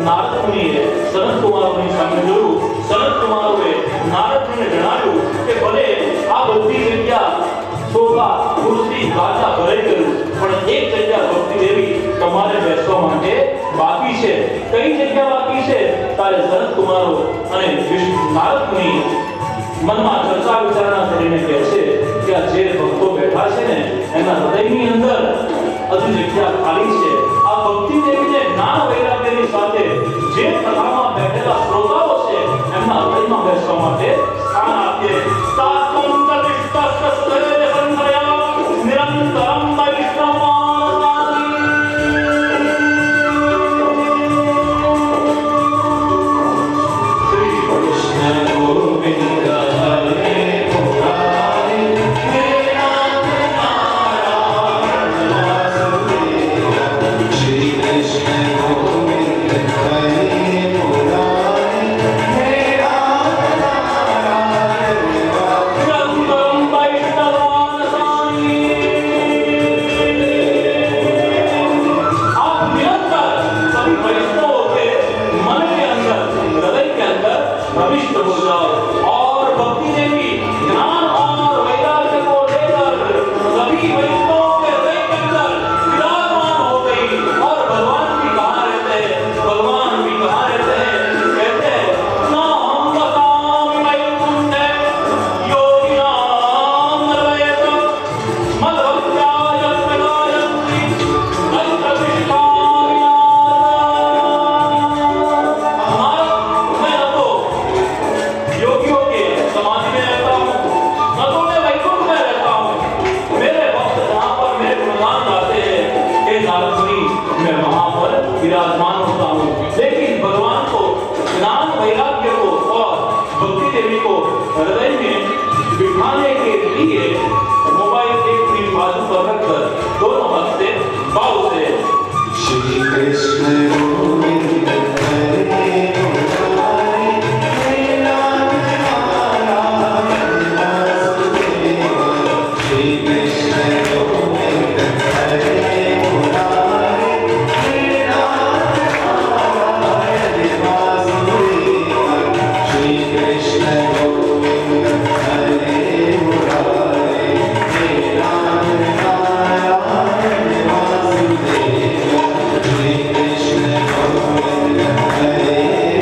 નારદ મુનિએ સનત કુમારોની સામે જોયું. સનત કુમારોએ નારદજીને જણાવ્યું કે ભલે આ બધી જગ્યા સોફા ખુરશી ગાદા ભરાઈ ગયું, પણ એક જગ્યા ભક્તિ દેવી તમારે બેસવા માટે બાકી છે. કઈ જગ્યા બાકી છે? ત્યારે સનત કુમારો અને નારદ મુનિ મનમાં ચર્ચા વિચારણા કરીને કહે છે કે આ જે ભક્તો બેઠા છે ને એના હૃદયની અંદર હજુ જગ્યા ખાલી છે. આ ભક્તિ દેવીને જ્ઞાન વૈરાગ્યની સાથે જે કથામાં બેઠેલા શ્રોતાઓ છે એમના હૃદયમાં બેસવા માટે સ્થાન આપીએ. સાત્વં પ્રતિષ્ઠસ્તસ્તરે સંધયા નિરંતરમ વૈષ્ણવાનાતિ. શ્રી કૃષ્ણ ગોવિંદ હરે મુરારે હે નાથ નારાયણ વાસુદેવ. શ્રી કૃષ્ણ ગોવિંદ હરે મુરારે હે નાથ નારાયણ વાસુદેવ. નિરંતરમ વૈષ્ણવાનાતિ. आप निरंतर सभी वैष्णवों के मन के अंदर, हृदय के अंदर प्रविष्ट हो जाओ और भक्ति देवी ज्ञान और वैराग्य को लेकर सभी वैष्णवों के हृदय के अंदर विराजमान हो गई. और भगवान भी कहाँ रहते हैं? भगवान भी कहाँ रहते हैं? कहते हैं ना हम वसामि वैकुंठे योगिनाम नरवयत मद्भक्त्या यत्र गायन्ति तत्र तिष्ठामि मैं न तो योगियों के समाधि में रहता हूँ, न तो मैं वैकुंठ में रहता हूँ. मेरे भक्त जहाँ पर मेरे गुणगान गाते हैं, हे नारद मुनि, मैं वहाँ पर विराजमान होता हूँ. लेकिन भगवान को ज्ञान वैराग्य को और भक्ति देवी को हृदय में बिठाने के लिए मोबाइल एक अपनी बाजू पर रखकर दोनों हाथ से भाव से श्री कृष्ण गोविंद हरे मुरारे हे नाथ नारायण वासुदेव. श्री कृष्ण गोविंद हरे मुरारे हे नाथ नारायण वासुदेव. श्री कृष्ण गोविंद हरे मुरारे हे नाथ नारायण वासुदेव. श्री कृष्ण गोविंद हरे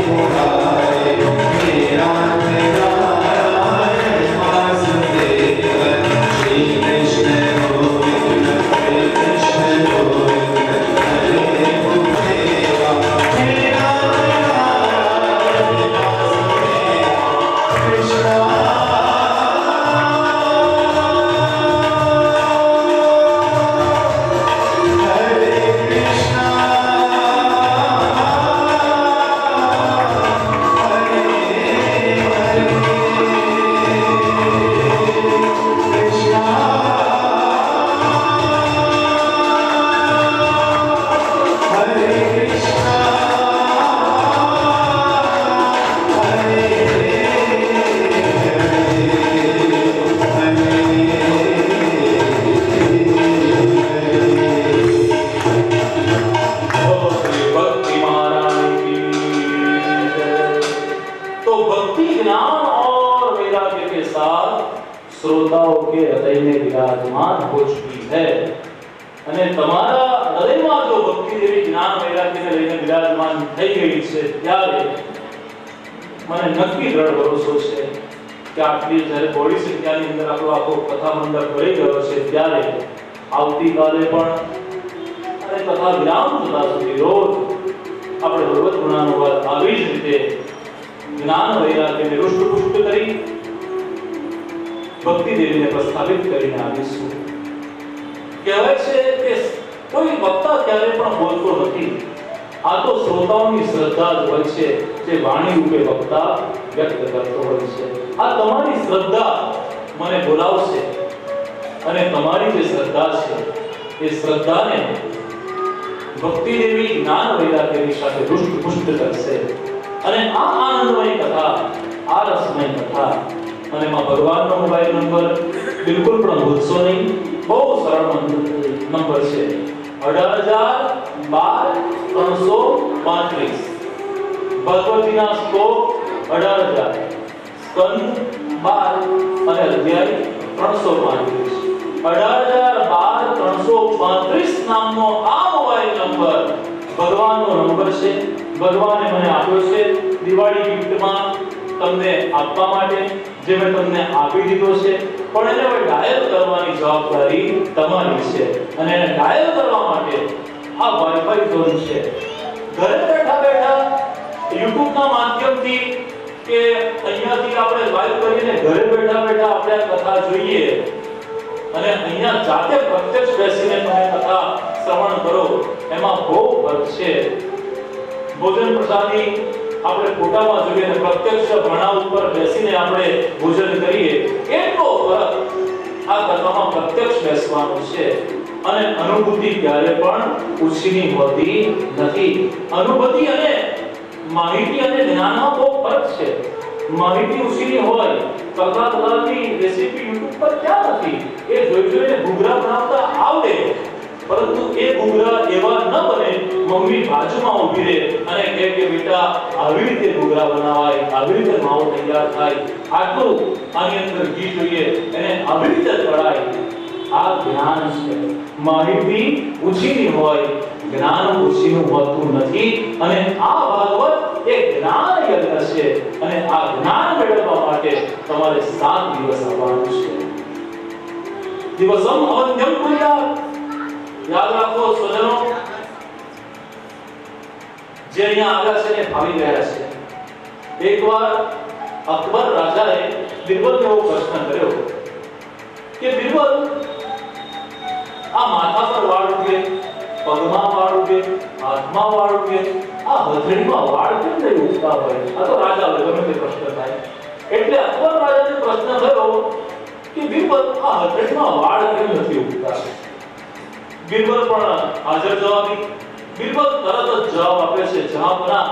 मुरारे हे नाथ नारायण वासुदेव. श्री कृष्ण गोविंद हरे कृष्ण गोविंद हरे गुरुदेव हे नाथ नारायण वासुदेव. कृष्ण हरे कृष्णा हरे हरे कृष्णा हरे कृष्णा बोलो श्री भक्ति महारानी की जय. तो भक्ति ज्ञान और वैराग्य के साथ श्रोताओं के हृदय में विराजमान हो चुकी है. અને તમારા હૃદયમાં જો ભક્તિ દેવી જ્ઞાન વૈરાગ્યને લઈને વિરાજમાન થઈ ગઈ છે ત્યારે મને નક્કી દ્રઢ ભરોસો છે કે આટલી જ્યારે થોડી સંખ્યાની અંદર આપણો આખો કથા મંડળ ભરી ગયો છે ત્યારે આવતીકાલે પણ અને કથા વિરામ થતા સુધી રોજ આપણે ભગવત ગુણાનુવાદ આવી જ રીતે જ્ઞાન વૈરાગ્યને રૂષ્ટપુષ્ટ કરી ભક્તિ દેવીને પ્રસ્થાપિત કરીને આવીશું. કહેવાય છે કે કોઈ વક્તા ક્યારે પણ બોલતો નથી. આ તો શ્રોતાઓની શ્રદ્ધા જ હોય છે જે વાણી રૂપે વક્તા વ્યક્ત કરતો હોય છે. આ તમારી શ્રદ્ધા મને બોલાવશે અને તમારી જે શ્રદ્ધા છે એ શ્રદ્ધાને ભક્તિ દેવી જ્ઞાન વૈરાગ્યની સાથે રૂષ્ટપુષ્ટ કરશે. અને આ આનંદમય કથા, આ રસમય કથા અને માં ભગવાનનો મોબાઈલ નંબર બિલકુલ પણ ભૂલશો નહીં. બહુ સરળ નંબર છે 18,012,335. ભગવતીના શ્લોક 18,000, સ્કંદ 12 અને અધ્યાય 335. 18,012,335 નામનો આ મોબાઈલ નંબર ભગવાનનો નંબર છે. ભગવાને મને આપ્યો છે દિવાળી ગિફ્ટમાં તમને આપવા માટે, જે મેં તમને આપી દીધો છે. પણ એને હવે ડાયલ કરવાની જવાબદારી તમારી છે, અને એને ડાયલ કરવા માટે આ વાઈફાઈ ઝોન છે. ઘરે બેઠા બેઠા YouTube ના માધ્યમથી કે અહીંયાથી આપણે લાઈવ કરીને ઘરે બેઠા બેઠા આપણે આ કથા જોઈએ, અને અહીંયા જાતે પ્રત્યક્ષ બેસીને તમે કથા શ્રવણ કરો, એમાં બહુ ફરક છે. ભોજન પ્રસાદી આપણે ફોટામાં જોઈએ ને પ્રત્યક્ષ ભણાવ ઉપર બેસીને આપણે ભોજન કરીએ, એટલો ફરક આ કથામાં પ્રત્યક્ષ બેસવાનો છે. અને અનુભૂતિ ક્યારે પણ ઓછીની હોતી નથી. અનુભૂતિ અને માહિતી અને જ્ઞાનમાં બહુ ફરક છે. માહિતી ઓછીની હોય, કલાની રેસીપી YouTube પર ક્યાં નથી, એ જોઈ જોઈને ઘૂઘરા બનાવતા આવડે, પરંતુ એ ઘૂઘરા એવા ન બને મમ્મી બાજુમાં ઊભી રહે અને કહે કે બેટા આવી રીતે ઘૂઘરા બનાવાય, આવી રીતે માવો તૈયાર થાય, આટલું આની અંદર ઘી જોઈએ, એને આવી રીતે તળાય. આ જ્ઞાન છે. માહિતી ઓછીની હોય, જ્ઞાન ઓછીનું હોતું નથી. અને આ ભાગવત એ જ્ઞાન યજ્ઞ છે, અને આ જ્ઞાન મેળવવા માટે તમારે 7 દિવસ આવવાનું છે. દિવસમ અવન્યમ કુર્યાત. યાદ રાખો સ્વજનો, જે અહીંયા આવ્યા છે ને ભાવી ગયા છે. એકવાર અકબર રાજાએ બિરબલને એવો પ્રશ્ન કર્યો કે બિરબલ, આ માથા પર વાળ ઉગે, પગમાં વાળ ઉગે, હાથમાં વાળ ઉગે, આ હથેળીમાં વાળ કેમ નહીં ઉગતા હોય? આ તો રાજા ગમે તે પ્રશ્ન થાય. એટલે અકબર રાજાને પ્રશ્ન થયો કે બિરબલ, આ હથેળીમાં વાળ કેમ નથી ઉગતા? બિરબલ પણ હાજર જવાબી. બિરબલ તરત જ જવાબ આપે છે, જહાંપનાહ,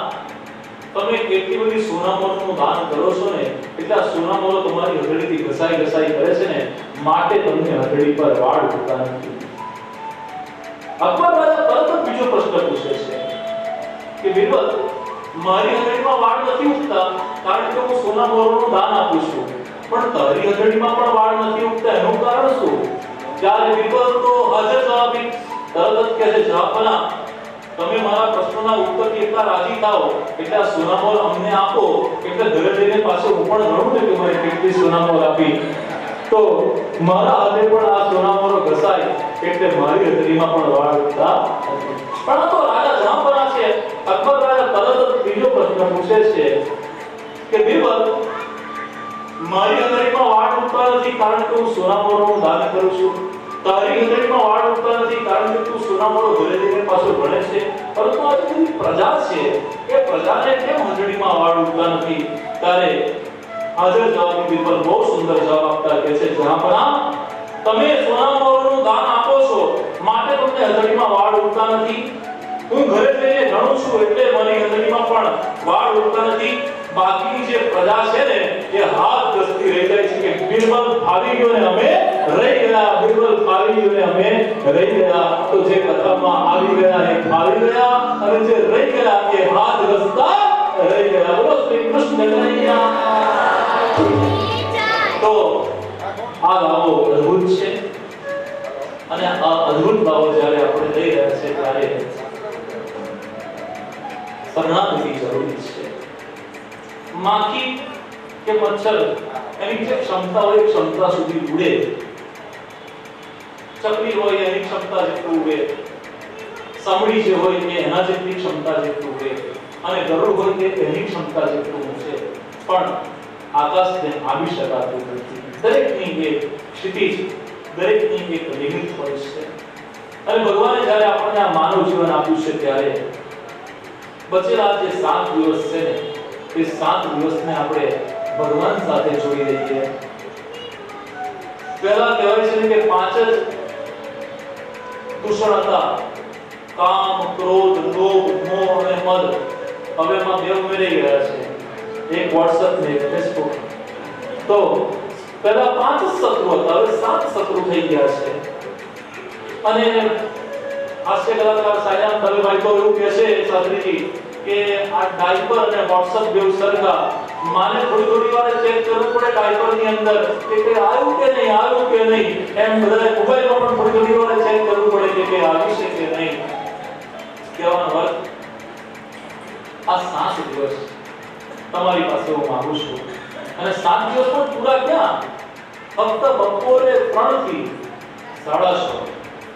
તમે કેટલી બધી સોનામોરનું દાન કરો છો ને, એટલે આ સોનામોરો તમારી હથેળીથી ઘસાઈ ઘસાઈ કરે છે ને, માટે તમને હથેળી પર વાળ ઉગતા નથી. અકબર રાજા તરત જ બીજો પ્રશ્ન પૂછે છે કે બિરબલ, મારી હથેળીમાં વાળ નથી ઉગતા કારણ કે હું સોનામોરનું દાન આપું છું, પણ તારી હથેળીમાં પણ વાળ નથી ઉગતા, એનું કારણ શું? ત્યારે બિરબલ તો હાજર જવાબી તરત જ કહે છે, જહાંપનાહ, તમે મારા પ્રશ્નના ઉત્તરથી એટલા રાજી થાઓ એટલે આ સોનામોર અમને આપો, એટલે ઘરે જઈને પાછું હું પણ ગણું ને કે મને કેટલી સોનામોર આપી, તો મારા હાથે પણ આ સોનામોરો ઘસાય એટલે મારી હથેળીમાં પણ વાળ ઉગતા નથી. પણ આ તો રાજા જહાંપનાહ છે. અકબર રાજા તરત જ બીજો પ્રશ્ન પૂછે છે કે બિરબલ, મારી હથેળીમાં વાળ ઉગતા નથી કારણ કે હું સોનામોરનું દાન કરું છું, તારી હથેળીમાં વાળ ઉગતા નથી કારણ કે તું સોનામોરો ઘરે જઈને પાછો ભણે છે, પરંતુ આ જે પ્રજા છે એ પ્રજાને કેમ હથેળીમાં વાળ ઉગતા નથી? ત્યારે હાજર જવાબી બિરબલ બહુ સુંદર જવાબ આપતા કહે છે, જહાંપનાહ, તમે સોનામોરનું દાન આપો છો માટે તમને હથેળીમાં વાળ ઉગતા નથી. હું ઘરે જઈને ભણું છું એટલે મારી હથેળીમાં પણ વાળ ઉગતા નથી. બાકીની જે પ્રજા છે ને એ હાથ ગસતી રહી જાય છે કે બિરબલ ફાવી ગયો ને અમે રહી ગયા, બિરબલ ફાવી ગયો ને અમે રહી ગયા. તો જે કથામાં આવી ગયા એ ફાવી ગયા, અને જે રહી ગયા એ હાથ ગસતા રહી ગયા. બોલો શ્રી કૃષ્ણ કનૈયા. તો આ લાવો અદ્ભુત છે, અને આ અદ્ભુત લાવો જ્યારે આપણે લઈ રહ્યા છે ત્યારે શરણાગતિ જરૂરી છે. માખી કે મચ્છર એની જે ક્ષમતા હોય ક્ષમતા સુધી ઉડે, ચકલી હોય એની ક્ષમતા જેટલું ઉડે, સામડી જે હોય એ એના જેટલી ક્ષમતા જેટલું ઉડે, અને ગરુડ હોય તે એની ક્ષમતા જેટલું ઉડે, પણ આકાશને આવી શકાતું નથી. દરેકની એક ક્ષિતિજ, દરેકની એક લિમિટ હોય છે. અને ભગવાને જ્યારે આપણને આ માનવ જીવન આપ્યું છે ત્યારે બચેલા જે 7 દિવસ છે ને એ 7 દિવસને આપણે ભગવાન સાથે જોડી દઈએ. પહેલા કહેવાય છે કે 5 જ દૂષણ હતા, કામ, ક્રોધ, લોભ, મોહ અને મદ. હવે એમાં 2 ઉમેરાઈ ગયા છે, એક WhatsApp ને એક Facebook. તો પહેલા 5 જ શત્રુ હતા, હવે 7 શત્રુ થઈ ગયા છે. અને હાસ્ય કલાકાર સાયરામ દવેભાઈ તો એવું કહે છે શાસ્ત્રીજી કે આ ડાયપર અને WhatsApp બેવ સરખા, માને થોડી વાર ચેક કરવું પડે ડાયપર ની અંદર કે આવ્યું કે નહીં, એમ બધાએ મોબાઈલમાં પણ થોડી વાર ચેક કરવું પડે કે આવી છે કે નહીં. કહેવાનો અર્થ, આ 7 દિવસ તમારી પાસે હું માંગુ છું, અને 7 દિવસ પણ પૂરા ક્યાં, ફક્ત બપોરે 3 થી 6:30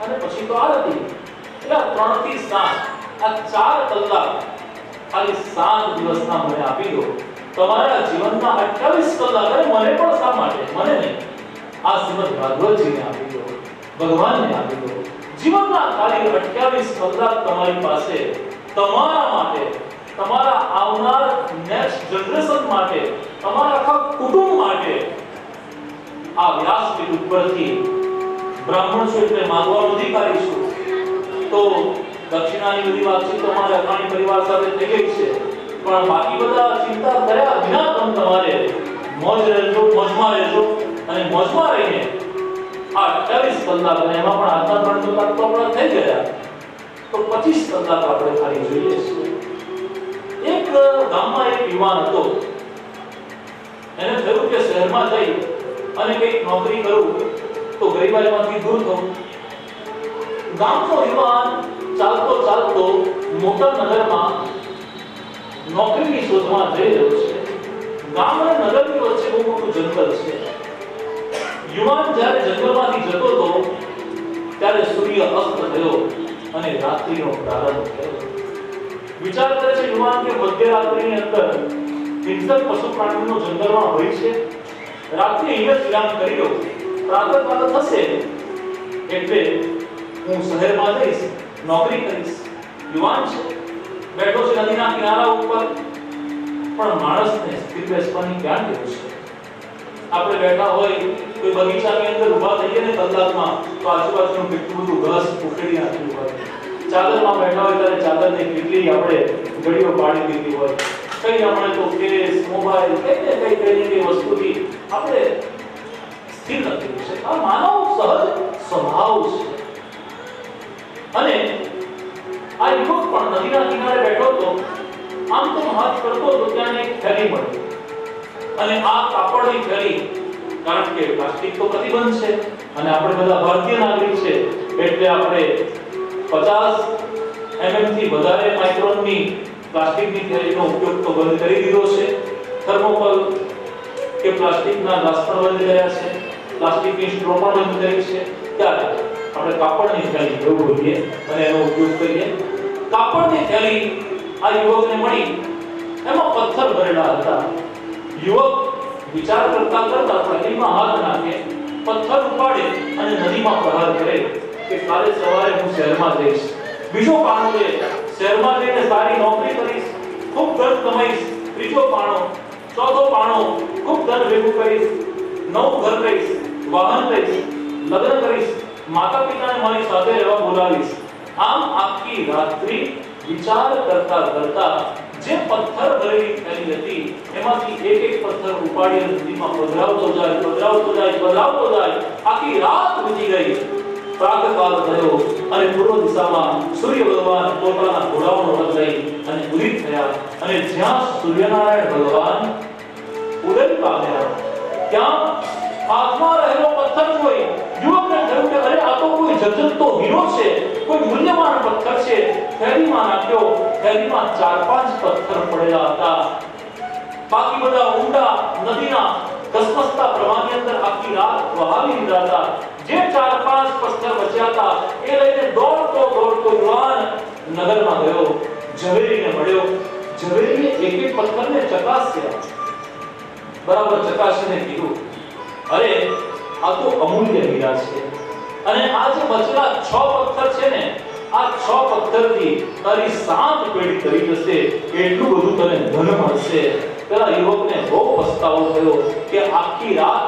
અને પછી તો આરતી, એટલે 3 થી 7 આ 4 કલાક ખાલી 7 દિવસના મને આપી દો. તમારા જીવનના 28 કલાક, અને મને પણ શા માટે, મને નહીં, આ શ્રીમદ ભાગવતજીને આપી દો, ભગવાનને આપી દો. જીવનના ખાલી 28 કલાક તમારી પાસે તમારા માટે, તમારા આવનાર નેક્સ્ટ જનરેશન માટે, તમારા આખા કુટુંબ માટે. આ વ્યાસપીઠ ઉપરથી બ્રાહ્મણ છું એટલે માંગવાનો અધિકારી છું, તો દક્ષિણાની બધી વાતચીત તમારા અકાણી પરિવાર સાથે થઈ ગઈ છે, પણ બાકી બધા ચિંતા કર્યા વિના તમારે મોજમાં રહેજો, અને મોજમાં રહીને આ 28 કલાક, અને એમાં પણ આજના 3 કલાક તો આપણા થઈ ગયા, તો 25 કલાક આપણે ખાલી જોઈએ છીએ. એક ગામમાં એક યુવાન હતો, એને થયું કે શહેરમાં જઈ અને કંઈક નોકરી કરું તો ગરીબાઈમાંથી દૂર થવું. ગામનો યુવાન ચાલતો મોટા નગરમાં નોકરીની શોધમાં જઈ રહ્યો છે. ગામ અને નગરની વચ્ચે બહુ મોટું જંગલ છે. યુવાન જ્યારે જંગલમાંથી જતો હતો ત્યારે સૂર્ય અસ્ત થયો અને રાત્રિનો પ્રારંભ થયો. વિચાર કરે છે યુવાન કે મધ્યરાત્રિની અંદર હિંસક પશુ પ્રાણીનો જંગલમાં હોય છે, રાત્રિ અહીંયા વિરામ કરી દો, પ્રાતઃકાળ થશે એટલે હું શહેરમાં જઈશ, નોકરી કરીશ. યુવાન છે, બેઠો છે નદીના કિનારા ઉપર, પણ માણસને સ્થિર બેસવાની ક્યાં ટેવ છે? આપણે બેઠા હોય કોઈ બગીચાની અંદર ઊભા થઈએ ને કલાકમાં, તો આજુબાજુનું કેટલું બધું ઘાસ ઉખેડી નાખ્યું હોય. ચાદરમાં બેઠા હોય ત્યારે ચાદરને કેટલી આપણે ગળીઓ પાડી દીધી હોય. કઈ આપણે તો કેસ, મોબાઈલ, કઈ વસ્તુથી આપણે સ્થિર નથી છે. આ માનવ સહજ સ્વભાવ છે. અને આ યુવક પણ નદીના કિનારે બેઠો હતો, આમ તો હાથ કરતો તો ત્યાં એક થેલી મળી, અને આ કાપડની થેલી, કારણ કે પ્લાસ્ટિક તો પ્રતિબંધ છે અને આપણે બધા ભારતીય નાગરિક છે એટલે આપણે 50 mm થી વધારે માઇક્રોનની પ્લાસ્ટિકની થેલીનો ઉપયોગ તો બંધ કરી દીધો છે. થર્મોકોલ કે પ્લાસ્ટિકના ગ્લાસ પણ બંધ કર્યા છે, પ્લાસ્ટિકની સ્ટ્રો પણ બંધ કરી છે. ત્યારે આપણે કાપડની થેલી લેવું જોઈએ અને એનો ઉપયોગ કરીએ. કાપડની થેલી આ યુવકને મળી, એમાં પથ્થર ભરેલા હતા. યુવક વિચાર કરતા થેલીમાં હાથ નાખે, પથ્થર ઉપાડે અને નદીમાં પ્રહાર કરે કે કાલે સવારે હું શહેરમાં જઈશ. બીજો પાણો લે, શહેરમાં જઈને સારી નોકરી કરીશ, ખૂબ ધન કમાઈશ. ત્રીજો પાણો, ચોથો પાણો, ખૂબ ધન ભેગું કરીશ, નવું ઘર લઈશ, વાહન લઈશ, લગ્ન કરીશ, માતા પિતાને મારી સાથે રહેવા બોલાવીશ. આમ આખી રાત્રિ વિચાર કરતા જે પથ્થર ભરેલી થેલી હતી એમાંથી એક પથ્થર ઉપાડી નદીમાં પધરાવતો જાય. આખી રાત વીતી ગઈ. પ્રાતઃકાળ થયો અને પૂર્વ દિશામાં સૂર્ય ભગવાન પોતાના ઘોડાઓનો રથ લઈ અને ઉદિત થયા, અને જ્યાં સૂર્યનારાયણ ભગવાન ઉદય પામ્યા ત્યાં હાથમાં રહેલો પથ્થર જોઈ યુવકને થયું કે અરે આ તો કોઈ જગતનો હીરો છે, કોઈ મૂલ્યવાન પથ્થર છે. થેલીમાં નાખ્યો, થેલીમાં 4-5 પથ્થર પડેલા હતા. બાકી બધા ઊંડા નદીના ધસમસતા પ્રવાહની અંદર આખી રાત વહાવી દીધા હતા. જે 4-5 પથ્થર બચ્યા હતા એ લઈને દોડતો યુવાન નગરમાં ગયો, ઝવેરીને મળ્યો. ઝવેરીએ એક પથ્થરને ચકાસ્યા, બરાબર ચકાસીને કીધું, અરે આ તો અમૂલ્ય હીરા છે, અને આ જે બચેલા 6 પથ્થર છે ને, આ 6 પથ્થરથી તારી 7 પેઢી કરી જશે, એટલું બધું તને ધન મળશે. પેલા યુવકને બહુ પસ્તાવો થયો કે આખી રાત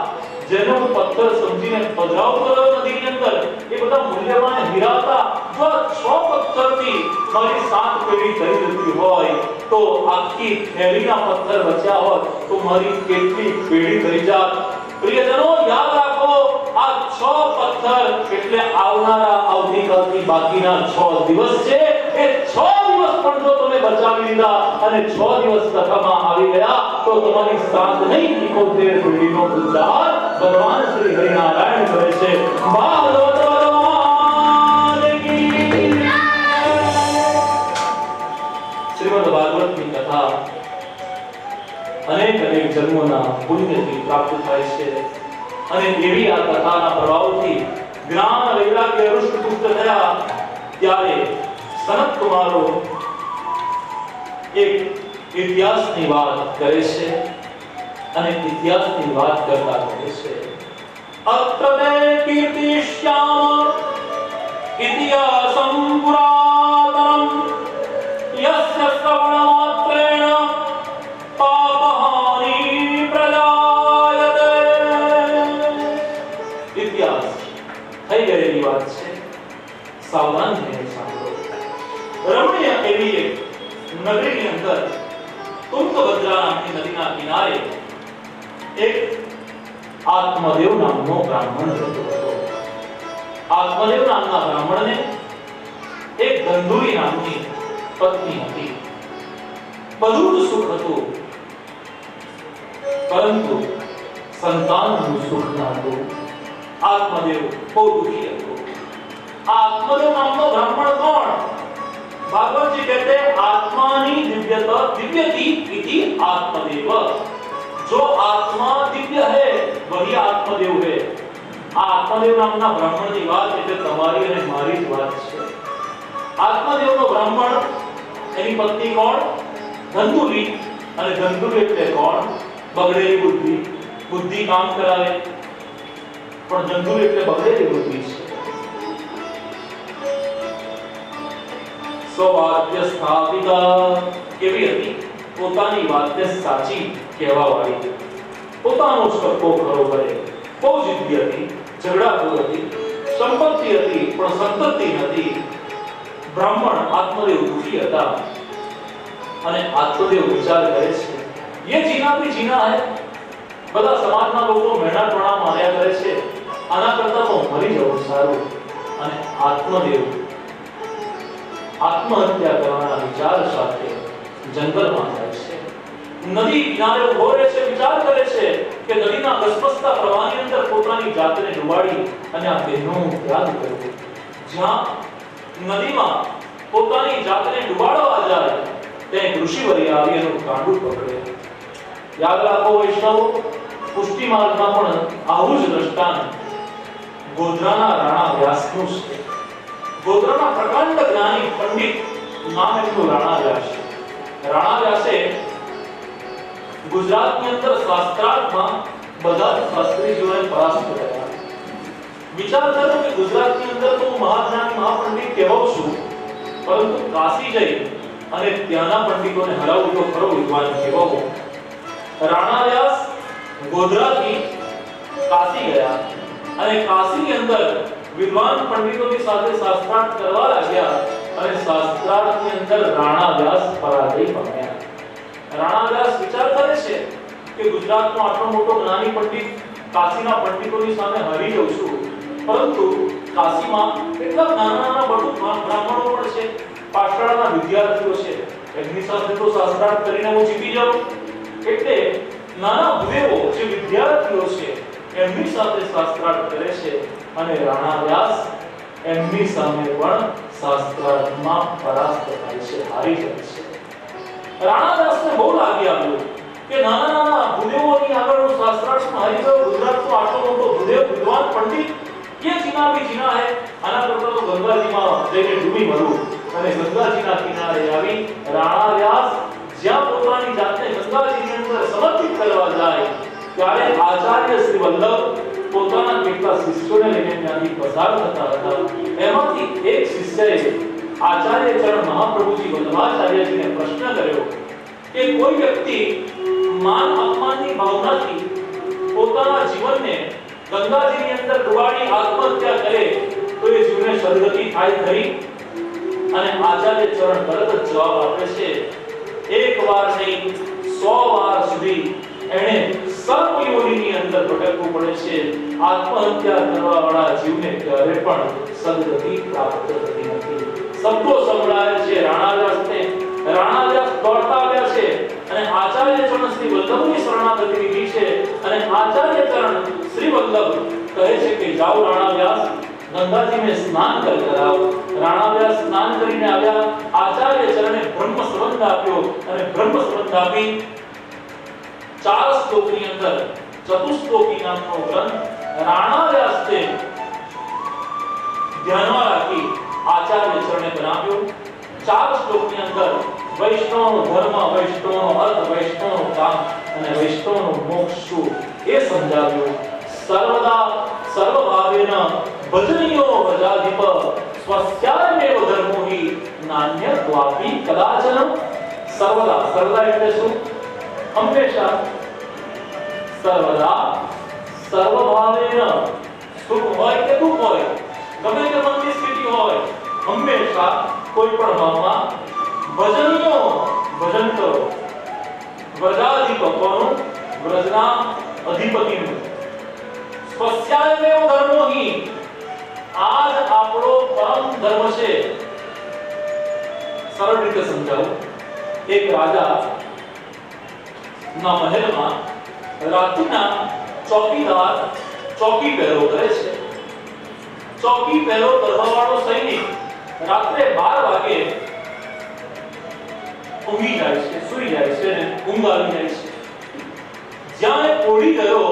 જેનો પથ્થર સમજીને પધરાવતો રહ્યો નદીની અંદર, એ બધા મૂલ્યવાન હીરા હતા. જો 6 પથ્થરથી મારી 7 પેઢી થઈ જતી હોય તો આખી થેલીના પથ્થર બચ્યા હોત તો મારી કેટલી પેઢી થઈ જાત. પ્રિયજનો યાદ રાખો, આ 6 પથ્થર એટલે આવતીકાલથી બાકીના 6 દિવસ છે. એ 6 દિવસ પણ જો તમે બચાવી લીધા અને 6 દિવસ કથામાં આવી ગયા તો તમારી 7 નહીં 71 પેઢીનો ઉદ્ધાર ભગવાન શ્રી હરિનારાયણ કરે છે. ભાગવત ભગવાન કી જય. શ્રીમદ ભાગવતની કથા અનેક જન્મોના પુણ્યથી પ્રાપ્ત થાય છે અને એવી આ કથાના પ્રભાવથી જ્ઞાન વૈરાગ્ય હૃષ્ટપુષ્ટ થયા ત્યારે સનત કુમારો એક ઇતિહાસની વાત કરે છે અને ઇતિહાસની વાત કરતા કહે છે અત્ર તે કીર્તિશ્યામ ઇતિહાસં પુરાતનમ યસ્ય શ્રવણમાત્રેણ પાપહાનિ પ્રજાયતે. ઇતિહાસ થઈ ગયેલી વાત છે, સાવધાન થઈને સાંભળો. રમણીય એવી એક નગરીની અંદર તુંગભદ્રા નામની નદીના કિનારે એક આત્મદેવ નામનો બ્રાહ્મણ રહેતો હતો. આત્મદેવ નામના બ્રાહ્મણને એક ગંધુરી નામની પત્ની હતી. બધું જ સુખ હતું, પરંતુ સંતાનનું સુખ ન હતું. આત્મદેવ બહુ દુઃખી હતો. આત્મદેવ નામનો બ્રાહ્મણ કોણ? ભાગવતજી कहते हैं आत्मानी दिव्यता दिव्यति इति आत्मदेव. जो आत्मा दिव्य है वही आत्मदेव है. आत्मदेव नामना ब्राह्मण की बात એટલે તમારી અને મારી જ વાત છે. આત્મદેવનો બ્રાહ્મણ, એની પત્ની કોણ? ધંધુરી. અને ધંધુરી એટલે કોણ? બગડેલી બુદ્ધિ. બુદ્ધિ કામ કરાવે, પણ ધંધુરી એટલે બગડેલી બુદ્ધિ છે. સ્વવાદ્ય સ્થાપિતા કેવી હતી? પોતાની વાતને સાચી કહેવા વાળી, પોતાનો સ્વકો ખરો કરે, બહુ જિદ્દી હતી, ઝઘડાખોર હતી, સંપત્તિ હતી પણ સંતતિ નથી. બ્રાહ્મણ આત્મદેવ દુખી હતા અને આત્મદેવ વિચાર કરે છે ये जीना भी जीना है. બધા સમાજના લોકો મહેનતપણા માર્યા કરે છે, આના કરતા તો મરી જવું સારું. અને આત્મદેવ આત્મહત્યા કરવાના વિચાર સાથે જંગલમાં જાય છે. નદી કિનારે ઉભો રહે છે, વિચાર કરે છે કે નદીના ધસમસતા પ્રવાહની અંદર પોતાની જાતને ડુબાડી અને આ દેહનો ત્યાગ કરવો. જ્યાં નદીમાં પોતાની જાતને ડુબાડવા જાય ત્યાં ઋષિવર્ય આવી એનું કાંડું પકડે. યાદ રાખો વૈષ્ણવો, પુષ્ટિ માર્ગમાં પણ આવું જ દ્રષ્ટાંત ગોધરાના રાણા વ્યાસનું છે. ગોધરાના પ્રકાંડ જ્ઞાની પંડિત નામ એમનું રાણા વ્યાસ છે. રાણા વ્યાસે ગુજરાતની અંદર શાસ્ત્રાર્થમાં બધા જ શાસ્ત્રીજીઓને પરાસ્ત કર્યા. વિચાર કરો કે ગુજરાતની અંદર તો હું મહાજ્ઞાની મહાપંડિત કહેવાઉં છું, પરંતુ કાશી જઈ અને ત્યાંના પંડિતોને હરાવું તો ખરો વિદ્વાન કહેવાઉં. રાણા વ્યાસ ગોધરાથી કાશી ગયા અને કાશીની અંદર વિદ્વાન પંડિતોની સાથે શાસ્ત્રાર્થ કરવા લાગ્યા અને શાસ્ત્રાર્થની અંદર રાણા વ્યાસ પરાજય પામ્યા. રાણા વ્યાસ વિચાર કરે છે કે ગુજરાતનો આટલો મોટો જ્ઞાની પંડિત કાશીના પંડિતોની સામે હારી જઉં છું, પરંતુ કાશીમાં એટલા નાના બટુ બ્રાહ્મણો પણ છે, પાઠશાળાના વિદ્યાર્થીઓ છે, એમની સાથે તો શાસ્ત્રાર્થ કરીને હું જીતી જાઉં. એટલે નાના ભૂદેવો જે વિદ્યાર્થીઓ છે એમની સાથે શાસ્ત્રાર્થ કરે છે અને રાણા વ્યાસ એમની સામે પણ શાસ્ત્રાર્થમાં પરાસ્ત થાય છે, હારી જાય છે. રાણા વ્યાસને બહુ લાગી આવ્યું કે નાના નાના ભૂદેવોની આગળ હું શાસ્ત્રાર્થમાં હારી ગયો. ગુજરાતનો આટલો મોટો ભૂદેવ વિદ્વાન પંડિત ये जीना भी जीना है. આના કરતા તો ગંગાજીમાં જઈને ડૂબી મરું. અને ગંગાજીના કિનારે આવી રાણા વ્યાસ જ્યાં પોતાની જાતને ગંગાજીની અંદર સમર્પિત કરવા જાય ત્યારે આચાર્ય શ્રી વલ્લભ પોતાના કેટલા શિષ્યોને લઈને ત્યાંથી પસાર થતા હતા. એમાંથી એક શિષ્યએ આચાર્ય ચરણ મહાપ્રભુજી વલ્લભાચાર્યજીને પ્રશ્ન કર્યો કે કોઈ વ્યક્તિ માન અપમાનની ભાવનાથી પોતાના જીવનને ગંગાજીની અંદર ડુબાડી આત્મહત્યા કરે તો એ જીવને સદગતિ થાય ખરી? અને આચાર્ય ચરણ તરત જ જવાબ આપે છે, એક વાર નહીં 100 વાર સુધી એને સર્પ યોનિની અંદર ભટકવું પડે છે. આત્મહત્યા કરવા વાળા જીવને ક્યારે પણ સદગતિ પ્રાપ્ત થતી નથી. શબ્દો સંભળાય છે રાણા વ્યાસને. રાણા વ્યાસ દોડતા આવ્યા આચાર્ય ચરણ શ્રી વલ્લભની શરણાગતિ લીધી છે અને આચાર્ય ચરણ શ્રી વલ્લભ કહે છે કે જાઓ રાણા વ્યાસ ગંગાજી में સ્નાન કરાવો। રાણા વ્યાસ સ્નાન કરીને આવ્યા, આચાર્ય ચરણે બ્રહ્મ સંબંધ આપ્યો અને બ્રહ્મ સંબંધ આપી 4 શ્લોકની અંદર ચતુશ્લોકી નામનો ગ્રંથ રાણા વ્યાસે ધ્યાનમાં રાખી આચાર્ય ચરણે બનાવ્યો। 4 શ્લોકની અંદર વૈષ્ણવનો ધર્મ, વૈષ્ણવનો અર્થ, વૈષ્ણવનો કામ અને વૈષ્ણવનો મોક્ષ શું એ સમજાવ્યું। સર્વદા સર્વભાવેન ભજનીયો વ્રજાધિપ સ્વસ્યાયમેવ ધર્મો હિ નાન્યત્વાપી કદાચન। સર્વદા, સર્વદા એટલે શું? હંમેશા, સર્વદા સર્વભાવેન, સુખ હોય કે દુઃખ હોય, ગમે તે મનની સ્થિતિ હોય, હંમેશા કોઈ પણ ભાવમાં ભજનીયો ભજન કરો। વ્રજાધિપ કોનું? વ્રજના અધિપતિનું। સ્વસ્યાયમેવ ધર્મો હિ, આજ આપણો પરમ ધર્મ છે। સરળ રીતે સમજાવું, એક રાજા ના મહેલમાં રાત્રિના ચોકીદાર ચોકી પહેરો કરે છે। ચોકી પહેરો કરવાવાળો સૈનિક રાત્રે 12 વાગે ઊંઘી જાય છે, સૂઈ જાય છે અને ઊંઘ આવી જાય છે। જ્યાં એ ઓડી ગયો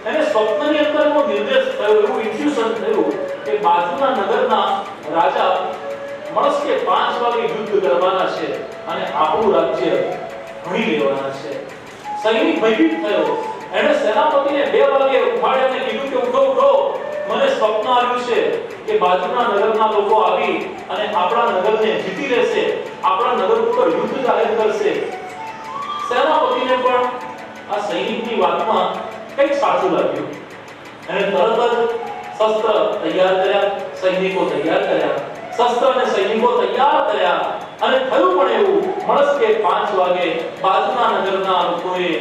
એને સ્વપ્નની અંદર એવો નિર્દેશ થયો, એવું ઇન્ટ્યુશન થયું કે બાજુના નગરના રાજા મળસ્કે 5 વાગે યુદ્ધ કરવાના છે અને આપણું રાજ્ય ભણી લેવાના છે। સૈનિક ભયભીત થયો, એણે સેનાપતિને 2 વાગે ઉઠાડ્યા અને કીધું કે ઉઠો ઉઠો, મને સ્વપ્ન આવ્યું છે કે બાજુના નગરના લોકો આવી અને આપણા નગરને જીતી લેશે, આપણા નગર ઉપર યુદ્ધ જાહેર કરશે। સેનાપતિને પણ આ સૈનિકની વાતમાં કંઈક સાચું લાગ્યું। એને તરત જ શસ્ત્ર તૈયાર કર્યા, સૈનિકો તૈયાર કર્યા, શસ્ત્ર અને સૈનિકો તૈયાર કર્યા અને થયું પણ એવું, મળસ્કે 5 વાગે બાજુના નગરના લોકોએ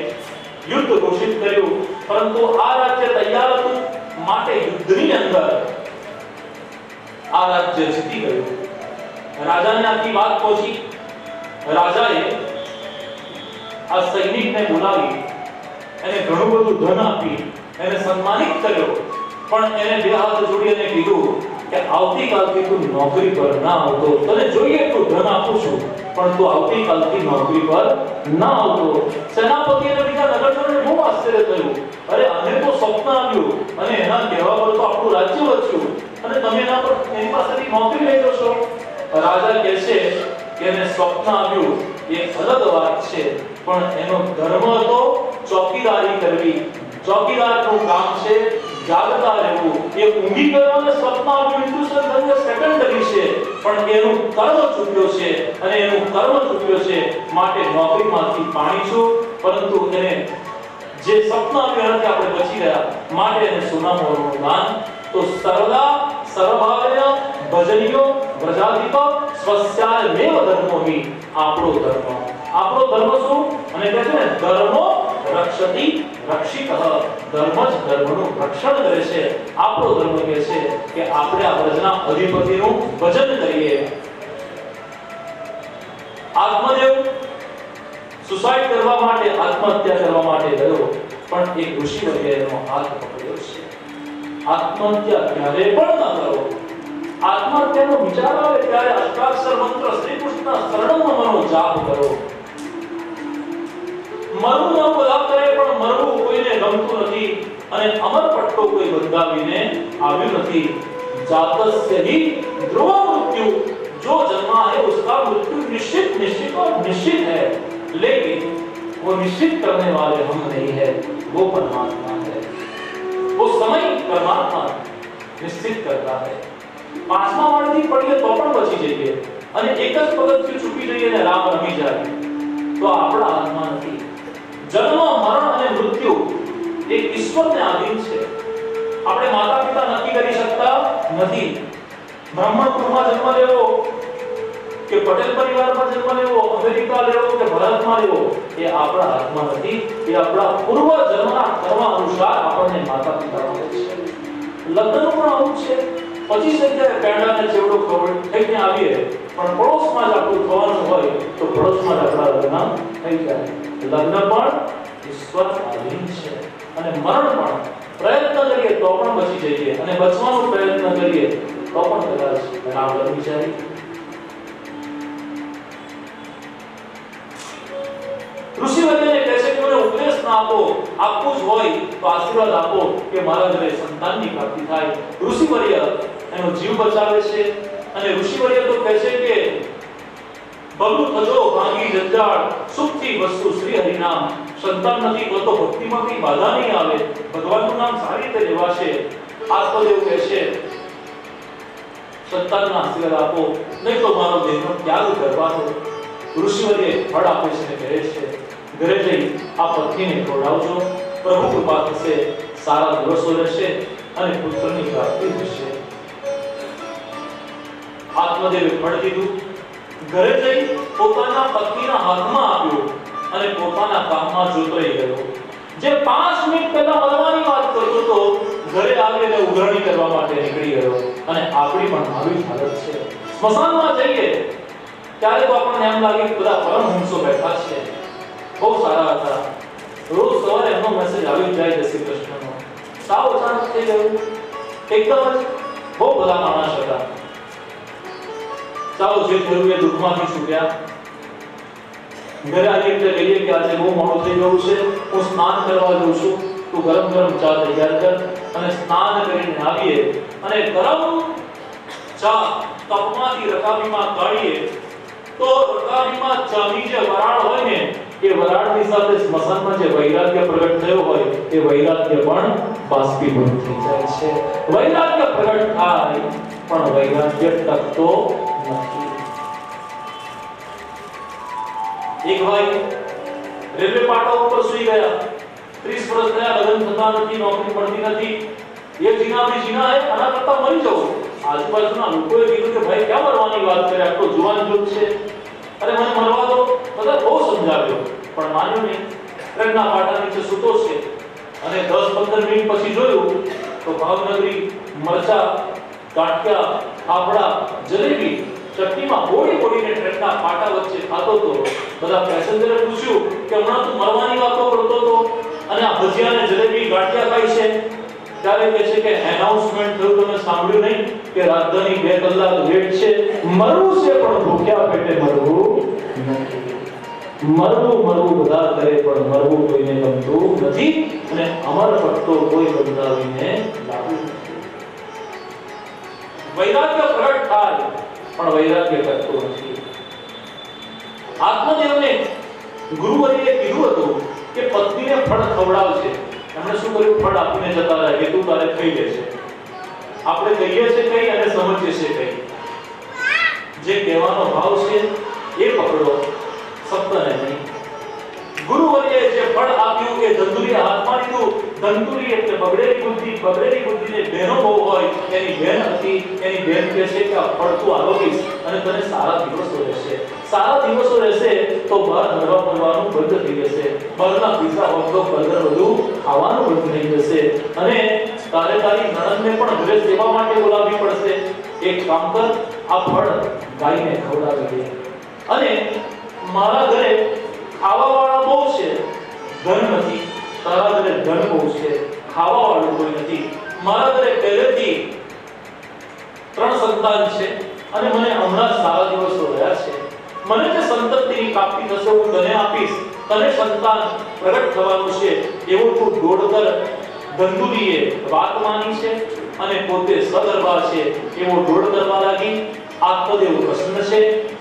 યુદ્ધ ઘોષિત કર્યું। પરંતુ આ રાજ્ય તૈયાર હતું માટે યુદ્ધની અંદર આ રાજ્ય જીતી ગયું। રાજાને આખી વાત પહોંચી। રાજાએ આ સૈનિકને બોલાવી એને ઘણું બધું ધન આપી એને સન્માનિત કર્યો, પણ એને 2 હાથ જોડી અને કીધું કે આવતીકાલથી તું નોકરી પર ના આવતો, તને જોઈએ તો ધન આપું છું પણ તું આવતીકાલથી નોકરી પર ના આવતો। સેનાપતિ અને બીજા નગરજનોને બહુ આશ્ચર્ય થયું, અરે આને તો સ્વપ્ન આવ્યું અને એના કહેવા પર તો આપણું રાજ્ય વધ્યું અને તમે એની પાસેથી નોકરી લઈ લો છો। રાજા કહે છે કે એને સ્વપ્ન આવ્યું એ અલગ વાત છે, પણ એનો ધર્મ હતો ચોકીદારી કરવી। ચોકીદારનું કામ છે જાગતા રહેવું। એ ઊંઘી ગયો અને સ્વપ્ન આવ્યું, ઇન્ટ્યુશન થયું, સેકન્ડરી છે, પણ એનું કર્મ ચૂક્યો છે અને એનું કર્મ ચૂક્યો છે માટે નોકરીમાંથી પાણી છું, પરંતુ એને જે સ્વપ્ન આવ્યું એનાથી આપણે બચી ગયા માટે એને સુનામોનું દાન। તો સર્વદા સર્વભાવેન ભજનીયો વ્રજાધિપ સ્વસ્યાયમેવ ધર્મો હિ, આપણો ધર્મ। આપણો ધર્મ શું? અને કહે છે ને ધર્મો રક્ષતિ રક્ષિતઃ, ધર્મ જ ધર્મનું રક્ષણ કરે છે। આપણો ધર્મ કહે છે કે આપણે આ વ્રજના અધિપતિનું ભજન કરીએ। આત્મદેવ સુસાઇડ કરવા માટે, આત્મહત્યા કરવા માટે ગયો, પણ એક ઋષિ વર્ગે એનો હાથ પકડ્યો છે। આત્મહત્યા ક્યારે પણ ન કરો। આત્મહત્યાનો વિચાર આવે ત્યારે અષ્ટાક્ષર મંત્ર શ્રી કૃષ્ણ શરણમ મનો જાપ કરો। મરવું ન બધા કરે, પણ મરવું કોઈને ગમતું નથી અને અમર પટ્ટો કોઈ બંધાવીને આવ્યું નથી। जातस्य ही ध्रुव मृत्यु, जो जन्मा है उसका मृत्यु निश्चित निश्चित और निश्चित है, लेकिन वो निश्चित करने वाले हम नहीं है, वो परमात्मा है। वो समय परमात्मा निश्चित करता है। 5મા માળથી પડીએ તો પણ બચી જઈએ અને એક જ પગથિયું ચૂકી જઈએ અને રામ રમી જાય તો આપણા હાથમાં નથી। જન્મ, મરણ અને મૃત્યુ એ ઈશ્વરને આધીન છે। આપણે માતા પિતા નક્કી કરી શકતા નથી। બ્રાહ્મણ કુળમાં જન્મ લેવો કે પટેલ પરિવારમાં જન્મ લેવો, અમેરિકા લેવો કે ભારતમાં લેવો, એ આપણા હાથમાં નથી। એ આપણા પૂર્વ જન્મના કર્મ અનુસાર આપણને માતા પિતા મળે છે। લગ્નનું પણ આવું છે। 25 જગ્યાએ પેંડાને ચેવડો ખવડ થઈને આવીએ, પણ પડોશમાં જ આપણું થવાનું હોય તો પડોશમાં જ આપણા લગ્ન થઈ જાય. લગ્ન પણ ઈશ્વર આધીન છે અને મરણ પણ પ્રયત્ન કરીએ તો પણ બચી જઈએ અને બચવાનો પ્રયત્ન કરીએ તો પણ કદાચ ના બની જાય. ઋષિવર્યને કહે છે કે મને ઉપદેશ ના આપો, આપવું જ હોય તો આશીર્વાદ આપો કે મારા ઘરે સંતાનની પ્રાપ્તિ થાય. ઋષિવર્ય એનો જીવ બચાવે છે અને ઋષિવર્ય તો કહે છે કે બબલું થજો ભાંગી જંજાળ સુખથી વસ્તુ શ્રી હરિનામ. સંતાન નથી તો ભક્તિમાં કઈ બાધા નહીં આવે, ભગવાનનું નામ સારી રીતે લેવાશે. આત્મદેવ કહે છે સંતાનના આશીર્વાદ આપો નહીં તો મારો દેહનો ત્યાગ કરવાનો. ઋષિવર્ય ફળ આપે છે અને કહે છે ઘરે જઈ આ પત્નીને ખવડાવજો, પ્રભુ કૃપા થશે, સારા દિવસો રહેશે અને પુત્રની પ્રાપ્તિ થશે. આત્મદેવે ફળ દીધું, ઘરે જઈ પોતાના પત્નીના હાથમાં આપ્યું અને પોતાના કામમાં જોતરાઈ ગયો. જે 5 મિનિટ પહેલા મળવાની વાત કરતો હતો ઘરે આવીને ઉઘરાણી કરવા માટે નીકળી ગયો. અને આપણી પણ આવી હાલત છે. સ્મશાનમાં જઈએ ત્યારે તો આપણને એમ લાગે કે બધા પરમહંસો બેઠા છે, બહુ સારા હતા. રોજ સવારે એમનો મેસેજ આવી જાય છે શ્રી કૃષ્ણનો. સાવ અચાનક થઈ ગયું, એકદમ જ બહુ બધા માણસ હતા. ચાલો જે થયું એ દુઃખમાંથી છૂટ્યા. ઘરે આવીને કહીએ કે આજે બહુ મોડું થઈ ગયું છે, હું સ્નાન કરવા જઉં છું, તું ગરમ ગરમ ચા તૈયાર કર. અને સ્નાન કરીને આવીએ અને ગરમ ચા કપમાંથી રકાબીમાં કાઢીએ તો રકાબીમાં ચાની જે વરાળ હોય ને એ વરાળની સાથે સ્મશાનમાં જે વૈરાગ્ય પ્રગટ થયો હોય એ વૈરાગ્ય પણ બાષ્પીભૂત થઈ જાય છે. વૈરાગ્ય પ્રગટ થાય પણ વૈરાગ્ય ટકતો નથી. એક ભાઈ રેલવે પાટા ઉપર સૂઈ ગયા, 30 વર્ષ થયા, લગ્ન થતા નથી, નોકરી મળતી નથી. એ જીના જીના હે, આના કરતા મરી જાઓ. આજુબાજુના લોકોએ કીધું કે ભાઈ ક્યાં મરવાની વાત કરે, આટલો જુવાન જોગ છે, અરે મને મરવા દો. બધા બહુ સમજાવ્યો પણ માન્યો નહીં. ટ્રેનના પાટા નીચે સૂતો છે અને 10-15 મિનિટ પછી જોયું તો ભાવનગરી મરચા, ગાંઠિયા, ફાફડા, જલેબી ચટણીમાં બોડીને ટ્રેનના પાટા વચ્ચે ખાતો હતો. બધા પેસેન્જરે પૂછ્યું કે હમણાં તું મરવાની વાતો કરતો હતો અને આ ભજીયા ને જલેબી ગાંઠિયા ખાય છે. ત્યારે કહે છે કે એનાઉન્સમેન્ટ થયું, તમે સાંભળ્યું નહીં કે રાજધાની 2 કલાક લેટ છે. મરવું છે પણ ભૂખ્યા પેટે મરવું નથી. મરવું બધા કરે પણ મરવું કોઈને ગમતું નથી અને અમર પટ્ટો કોઈ બંધાવીને લાવ્યું નથી. વૈરાગ્ય પ્રગટ થાય પણ વૈરાગ્ય કરતો નથી. આત્મદેવને ગુરુવર્યે કીધું હતું કે પત્નીને ફળ ખવડાવશે. એમણે શું કર્યું? ફળ આપીને જતા રહ્યા કે તું તારે ખાઈ લેશે. આપણે કહીએ છે કઈ અને સમજીએ છે કઈ. જે કહેવાનો ભાવ છે એ પકડો, શબ્દને નહીં. ગુરુવર્યે જે ફળ આપ્યું એ ધંધુરીએ હાથમાં લીધું. ધંધુરી એટલે બગડેલી બુદ્ધિને બહેનો બહુ હોય, એની બહેન હતી. એની બહેન કહે છે કે આ ફળ તું આરોગીશ અને તને સારા દિવસો રહેશે. સારા દિવસો રહેશે તો બહાર હરવા ફરવાનું બંધ થઈ જશે, બહારના પીઝા હોટડોગ બર્ગર બધું ખાવાનું બંધ થઈ જશે અને તારે તારી નણંદને પણ ઘરે સેવા માટે બોલાવવી પડશે. એક કામ કર, આ ફળ ગાયને ખવડાવી દે. અને મારા ઘરે ખાવાવાળા બહુ છે, ધન નથી. તારા ઘરે ધન બહુ છે, ખાવાવાળું કોઈ નથી. મારા ઘરે પહેલેથી 3 સંતાન છે અને મને હમણાં સારા દિવસો રહ્યા છે. મને જે સંતતિની પ્રાપ્તિ થશે હું તને આપીશ. તને સંતાન પ્રગટ થવાનું છે એવું તું દોડ કર. ધંધુરીએ વાત માની છે અને પોતે સગર્ભા છે એવો દોડ કરવા લાગી. આત્મદેવ પ્રસન્ન છે.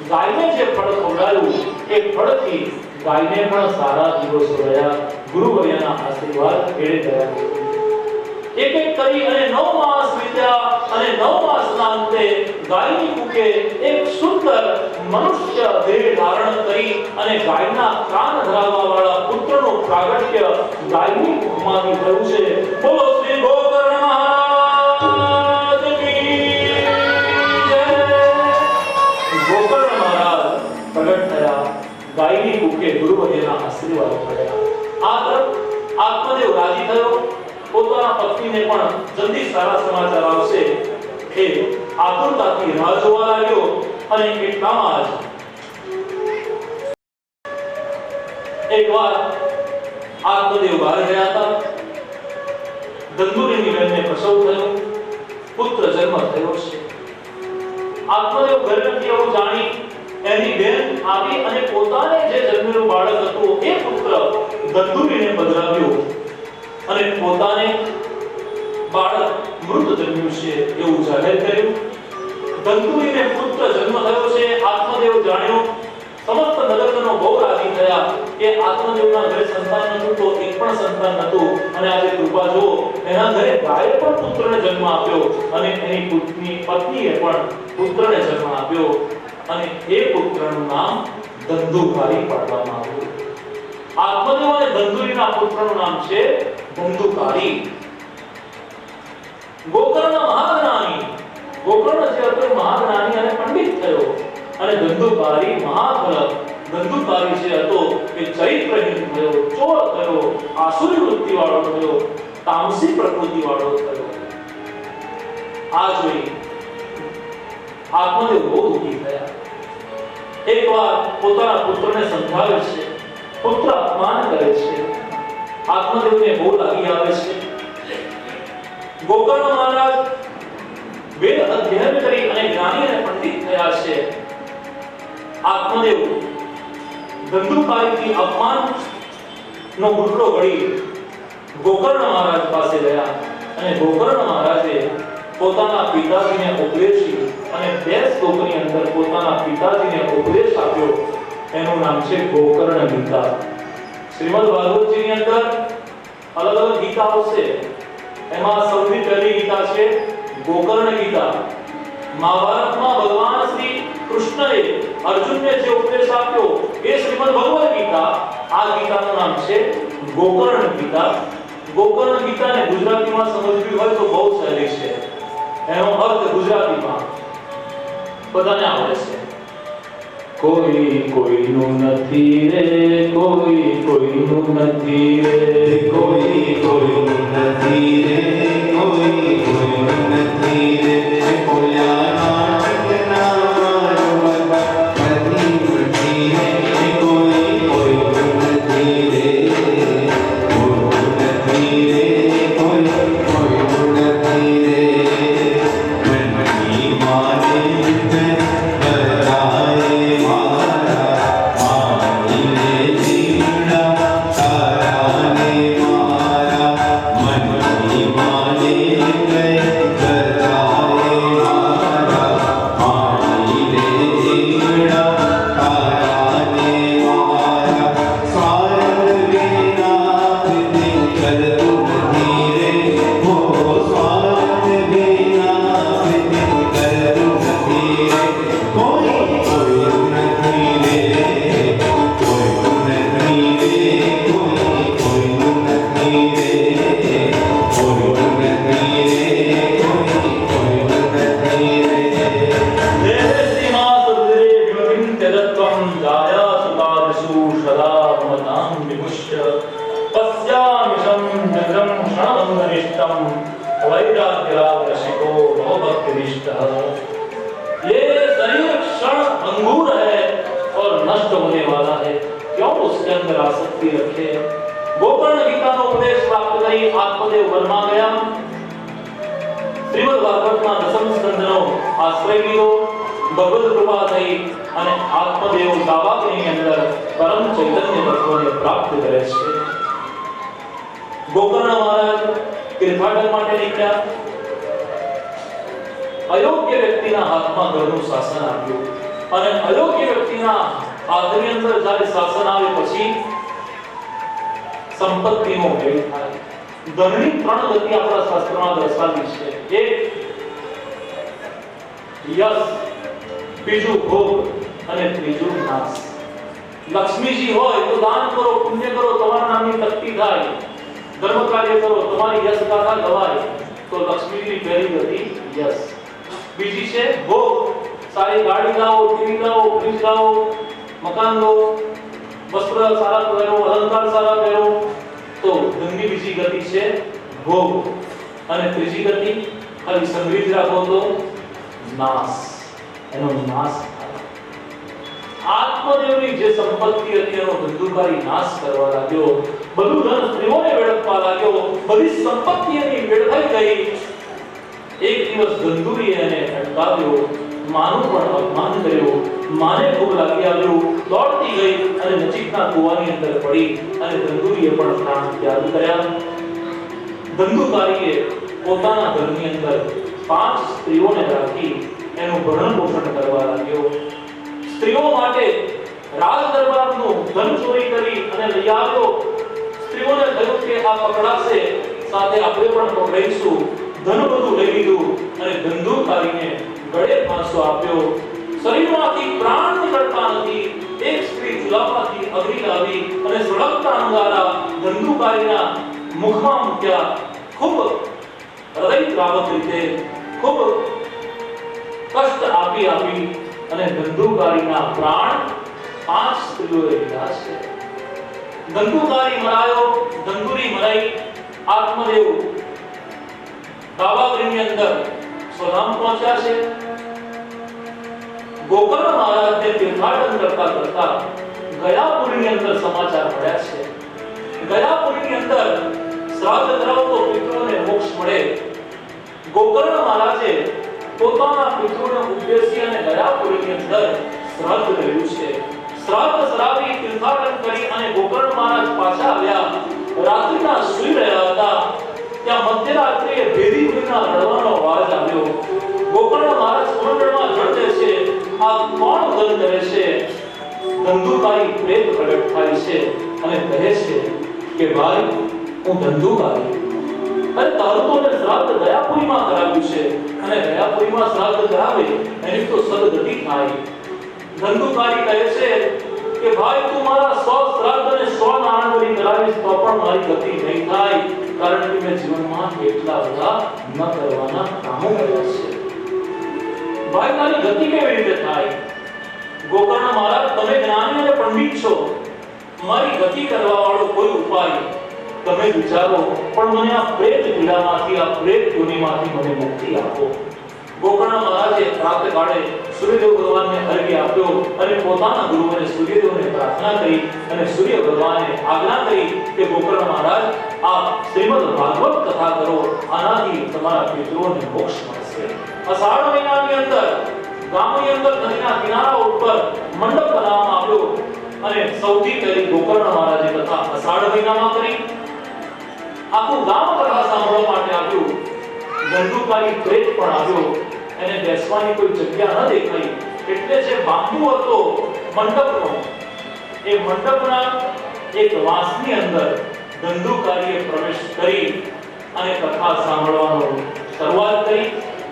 ગાયને જે ફળ ખવડાવ્યું એ ફળથી ગાયને પણ સારા દિવસો રહ્યા. ગુરુવર્યના આશીર્વાદ એળે ગયા. એક કરી અને 9 માસ વીત્યા અને 9 માસના અંતે ગાયની કુકે એક સુંદર મનુષ્ય દેહ ધારણ કરી અને ગાયના કાન ધરાવવા વાળા પુત્રનું પ્રાગટ્ય ગાયની કુખમાંથી થયું છે. બોલો શ્રી ગોકર્ણ મહારાજ કી જય. ગોકર્ણ મહારાજ પ્રગટ થયા. ગાયની કુકે ગુરુવર્યના આશીર્વાદ મળ્યા. આ તરફ આત્મદેવ રાજી થયો. પોતાના પત્નીને પણ જલ્દી સારા સમાચાર આવશે એ આતુરતાથી રાહ જોવા લાગ્યો અને એટલામાં જ એકવાર આત્મદેવ બહાર ગયા હતા. દંદુરીની બહેનને પ્રસવ થયો, પુત્ર જન્મ થયો છે. આત્મદેવ ઘરેથી એવું જાણી એની બેન આવી અને પોતાને જે જન્મેલું બાળક હતું એ પુત્ર દંદુરીને પધરાવ્યો અને પોતાને બાળક મૃત જન્મ્યું છે એવું જાહેર કર્યું. દંદુરીને પુત્ર જન્મ થયો છે આત્મદેવ જાણ્યો. સમસ્ત નગરજનો બહુ રાજી થયા કે આત્મદેવના ઘરે સંતાન નહોતું તો એક પણ સંતાન નહોતું અને આજે કૃપા જો એના ઘરે ગાયે પણ પુત્રને જન્મ આપ્યો અને એની પત્નીએ પણ પુત્રને જન્મ આપ્યો અને એ પુત્રનું નામ ધંધુકારી પાડવામાં આવ્યું. આત્મદેવ અને ધંધુરીના પુત્રનું નામ છે ધંધુકારી. ગોકર્ણ મહાજ્ઞાની, ગોકર્ણ જે હતો મહાજ્ઞાની અને પંડિત થયો અને ધંધુકારી મહાફલક. ધંધુકારી જે હતો એ ચરિત્રહીન થયો, ચોર થયો, આસુરી વૃત્તિ વાળો થયો, તામસી પ્રકૃતિ વાળો થયો. આ જોઈ આત્મદેવ બહુ દુઃખી થયા. એકવાર પોતાના પુત્રને સમજાવે છે, પુત્ર અપમાન કરે છે. આત્મદેવને બહુ લાગી આવે છે. ગોકર્ણ મહારાજ વેદ અધ્યયન કરી અને જ્ઞાની અને પંડિત થયા છે. આત્મદેવ ધંધુકારીથી અપમાન નો ગુટલો ગળી ગોકર્ણ મહારાજ પાસે ગયા અને ગોકર્ણ મહારાજે પોતાના પિતાજીને ઉપદેશી અને 2 શ્લોકની અંદર પોતાના પિતાજીને ઉપદેશ આપ્યો. એનું નામ છે ગોકર્ણ ગીતા. શ્રીમદ ભાગવતજીની અંદર અલગ અલગ ગીતા આવશે. એમાં સૌથી પહેલી ગીતા છે ગોકર્ણ ગીતા. મહાભારતમાં ભગવાન શ્રી કૃષ્ણએ અર્જુનને જે ઉપદેશ આપ્યો એ શ્રીમદ ભગવદ ગીતા. આ ગીતાનું નામ છે ગોકર્ણ ગીતા. ગોકર્ણ ગીતાને ગુજરાતીમાં સમજવી હોય તો બહુ સહેલી છે. એનો અર્થ ગુજરાતીમાં બધાને આવડે છે. કોઈ કોઈનું નથી રે, કોઈ કોઈનું નથી રે, કોઈ કોઈનું નથી રે, કોઈ કોઈનું નથી રે. કોયા નાટકના મારું નથી રે, કોઈ કોઈનું નથી રે, કોઈનું નથી રે, કોઈ કોઈનું નથી રે. મનની માને બધાએ મારા માનીને જીવડા તારાને મારા. મનની માને બધાએ મારા માનીને જીવડા તારાને મારા. સ્વાર્થ વિના પ્રીતિ કરતું નથી રે, હો સ્વાર્થ વિના પ્રીતિ કરતું નથી રે. કોઈ કોઈનું નથી રે, કોઈનું નથી રે, કોઈ કોઈનું નથી રે, કોઈનું નથી રે, કોઈ કોઈનું નથી રે. દેવસીમા સુરે વિમતિંત્યદત્વં જાયાસુતાદિષુ સદા મતાં વિમુષ્ય પશ્યામિષં જગં ક્ષણમંગનિષ્ઠં વૈરાગ્યરાગ રસિકો भवभक्तिनिष्ठः. ये शरीर क्षण अंगूर है और नष्ट होने वाला है, क्यों उसके अंदर आसक्ति रखे. गोकर्ण गीता નો ઉપદેશ પ્રાપ્ત કરી આત્મદેવ વનમાં ગયા. શ્રીમદ ભાગવતના દસમ સ્કંદનો આશ્રય લીધો. ભગવદ કૃપા થઈ અને આત્મદેવ દાવાગ્નિની અંદર પરમ ચૈતન્ય તત્વને પ્રાપ્ત કરે છે. ગોકર્ણ મહારાજ તીર્થાટન માટે નીકળ્યા. અયોગ્ય વ્યક્તિના હાથમાં ઘરનું શાસન આપ્યું અને અયોગ્ય વ્યક્તિના હાથની અંદર જ્યારે શાસન આવે પછી સંપત્તિનો ભેદ થાય. ધનની 3 ગતિ આપણા શાસ્ત્રમાં દર્શાવી છે. એક યશ, બીજું ભોગ અને ત્રીજું નાશ. લક્ષ્મીજી હોય તો દાન કરો, પુણ્ય કરો, તમારા નામની તકતી થાય. ધર્મ કાર્ય કરો, તમારી યશ ગાથા ગવાય. તો લક્ષ્મીજીની પહેલી ગતિ યશ. બીજી છે ભોગ. સારી ગાડી લાવો, ટીવી લાવો, ફ્રીજ લાવો, મકાન લો, વસ્ત્ર સારા પહેરો, અલંકાર સારા પહેરો. તો ધનની બીજી ગતિ છે ભોગ અને ત્રીજી ગતિ ખાલી સંગ્રહિત રાખો તો નાશ. એનો નાશ થાય. આત્મદેવની જે સંપત્તિ હતી એનો ધંધુકારી નાશ કરવા લાગ્યો, બધું ધન સ્ત્રીઓને વેડફવા લાગ્યો, બધી સંપત્તિ એની વેડફાઈ ગઈ. એક દિવસ ધંધુરીએ એને અટકાવ્યો, માનું પણ અપમાન કર્યું, માને ખૂબ લાગી આવ્યું, દોડતી ગઈ અને નજીકના કૂવાની અંદર પડી અને ધંધુરીએ પણ પ્રાણ ત્યાગ કર્યા. ધંધુકારીએ પોતાના ઘરની અંદર 5 સ્ત્રીઓને રાખી એનું ભરણ પોષણ કરવા લાગ્યો. સ્ત્રીઓ માટે રાજ દરબારનું ધન ચોરી કરી અને લઈ આવ્યો. સ્ત્રીઓને કહ્યું કે આ પકડાશે, સાથે આપણે પણ પકડાઈશું. ધન બધું લઈ લીધું અને ધંધુકારીને ગળે ફાંસો આપ્યો. શરીરમાંથી પ્રાણ નીકળતા નથી. એક સ્ત્રી ચૂલામાંથી અગ્નિ લાવી અને સળગતા અંગારા ધંધુકારીના મુખમાં મૂક્યા. ખૂબ હૃદયદ્રાવક રીતે, ખૂબ કષ્ટ આપી અને ધંધુકારીના પ્રાણ 5 સ્ત્રીઓએ લીધા છે. ધંધુકારી મરાયો, ધંધુરી મરાઈ. આત્મદેવ કાવાગૃહની અંદર સ્વધામ પહોંચ્યા છે. ગોકર્ણ મહારાજને તીર્થાટન કરતા કરતા ગયાપુરીની અંદર સમાચાર મળ્યા છે. ગયાપુરીની અંદર શ્રાદ્ધ કરાવો તો પિતૃઓને મોક્ષ મળે. ગોકર્ણ મહારાજે પોતાના પિતૃઓને ઉદ્દેશી અને ગયાપુરીની અંદર શ્રાદ્ધ કર્યું છે. શ્રાદ્ધ કરાવી તીર્થાટન કરી અને ગોકર્ણ મહારાજ પાછા આવ્યા. રાત્રિના સૂઈ રહ્યા હતા ત્યાં મધ્યરાત્રિએ ભેદીપુરીના રડવાનો અવાજ આવ્યો. ગોકર્ણ મહારાજ સમુદ્રમાં જળતે છે. આ કોણ ગન કરે છે? ધંધુકારી પ્રેત પ્રગટ થાય છે અને કહે છે કે ભાઈ, હું ધંધુકારી, અને તારું તો શ્રાદ્ધ ગયાપુરીમાં કરાવ્યું છે અને ગયાપુરીમાં શ્રાદ્ધ કરાવે એની તો સદગતિ થાય. ધંધુકારી કહે છે કે ભાઈ, તું મારા 100 શ્રાદ્ધ અને 100 નાણવરી કરાવીશ તો પણ મારી ગતિ નહીં થાય, કારણ કે મેં જીવનમાં એટલા બધા ન કરવાના કામો કર્યા છે. ભાઈ, તારી ગતિ કેવી રીતે થાય? ગોકર્ણ મહારાજ, તમે જ્ઞાની અને પંડિત છો, મારી ગતિ કરવા વાળો કોઈ ઉપાય તમે વિચારો, પણ મને આ પ્રેત પીડામાંથી, આ પ્રેત યોનિમાંથી મને મુક્તિ આપો. ગોકર્ણ મહારાજે પ્રાતઃકાળે સૂર્યદેવ ભગવાનને અર્ઘ્ય આપ્યો અને પોતાના ગુરુ અને સૂર્યદેવને પ્રાર્થના કરી અને સૂર્ય ભગવાને આજ્ઞા કરી કે ગોકર્ણ મહારાજ, આપ શ્રીમદ ભાગવત કથા કરો, આનાથી તમારા પિતૃઓને મોક્ષ મળશે. અષાઢ મહિનાની અંદર ગામની અંદર નદીના કિનારા ઉપર મંડપ બનાવવામાં આવ્યો અને સૌથી પહેલી ગોકર્ણ મહારાજે કથા અષાઢ મહિનામાં કરી. આખું ગામ કથા સાંભળવા માટે આવ્યું. ધંધુકારી પ્રેત પણ આવ્યો. એને બેસવાની કોઈ જગ્યા ન દેખાઈ, એટલે જે બાંબુ હતો મંડપનો, એ મંડપના એક વાંસની અંદર ધંધુકારીએ પ્રવેશ કરી અને કથા સાંભળવાનો શરૂઆત કરી.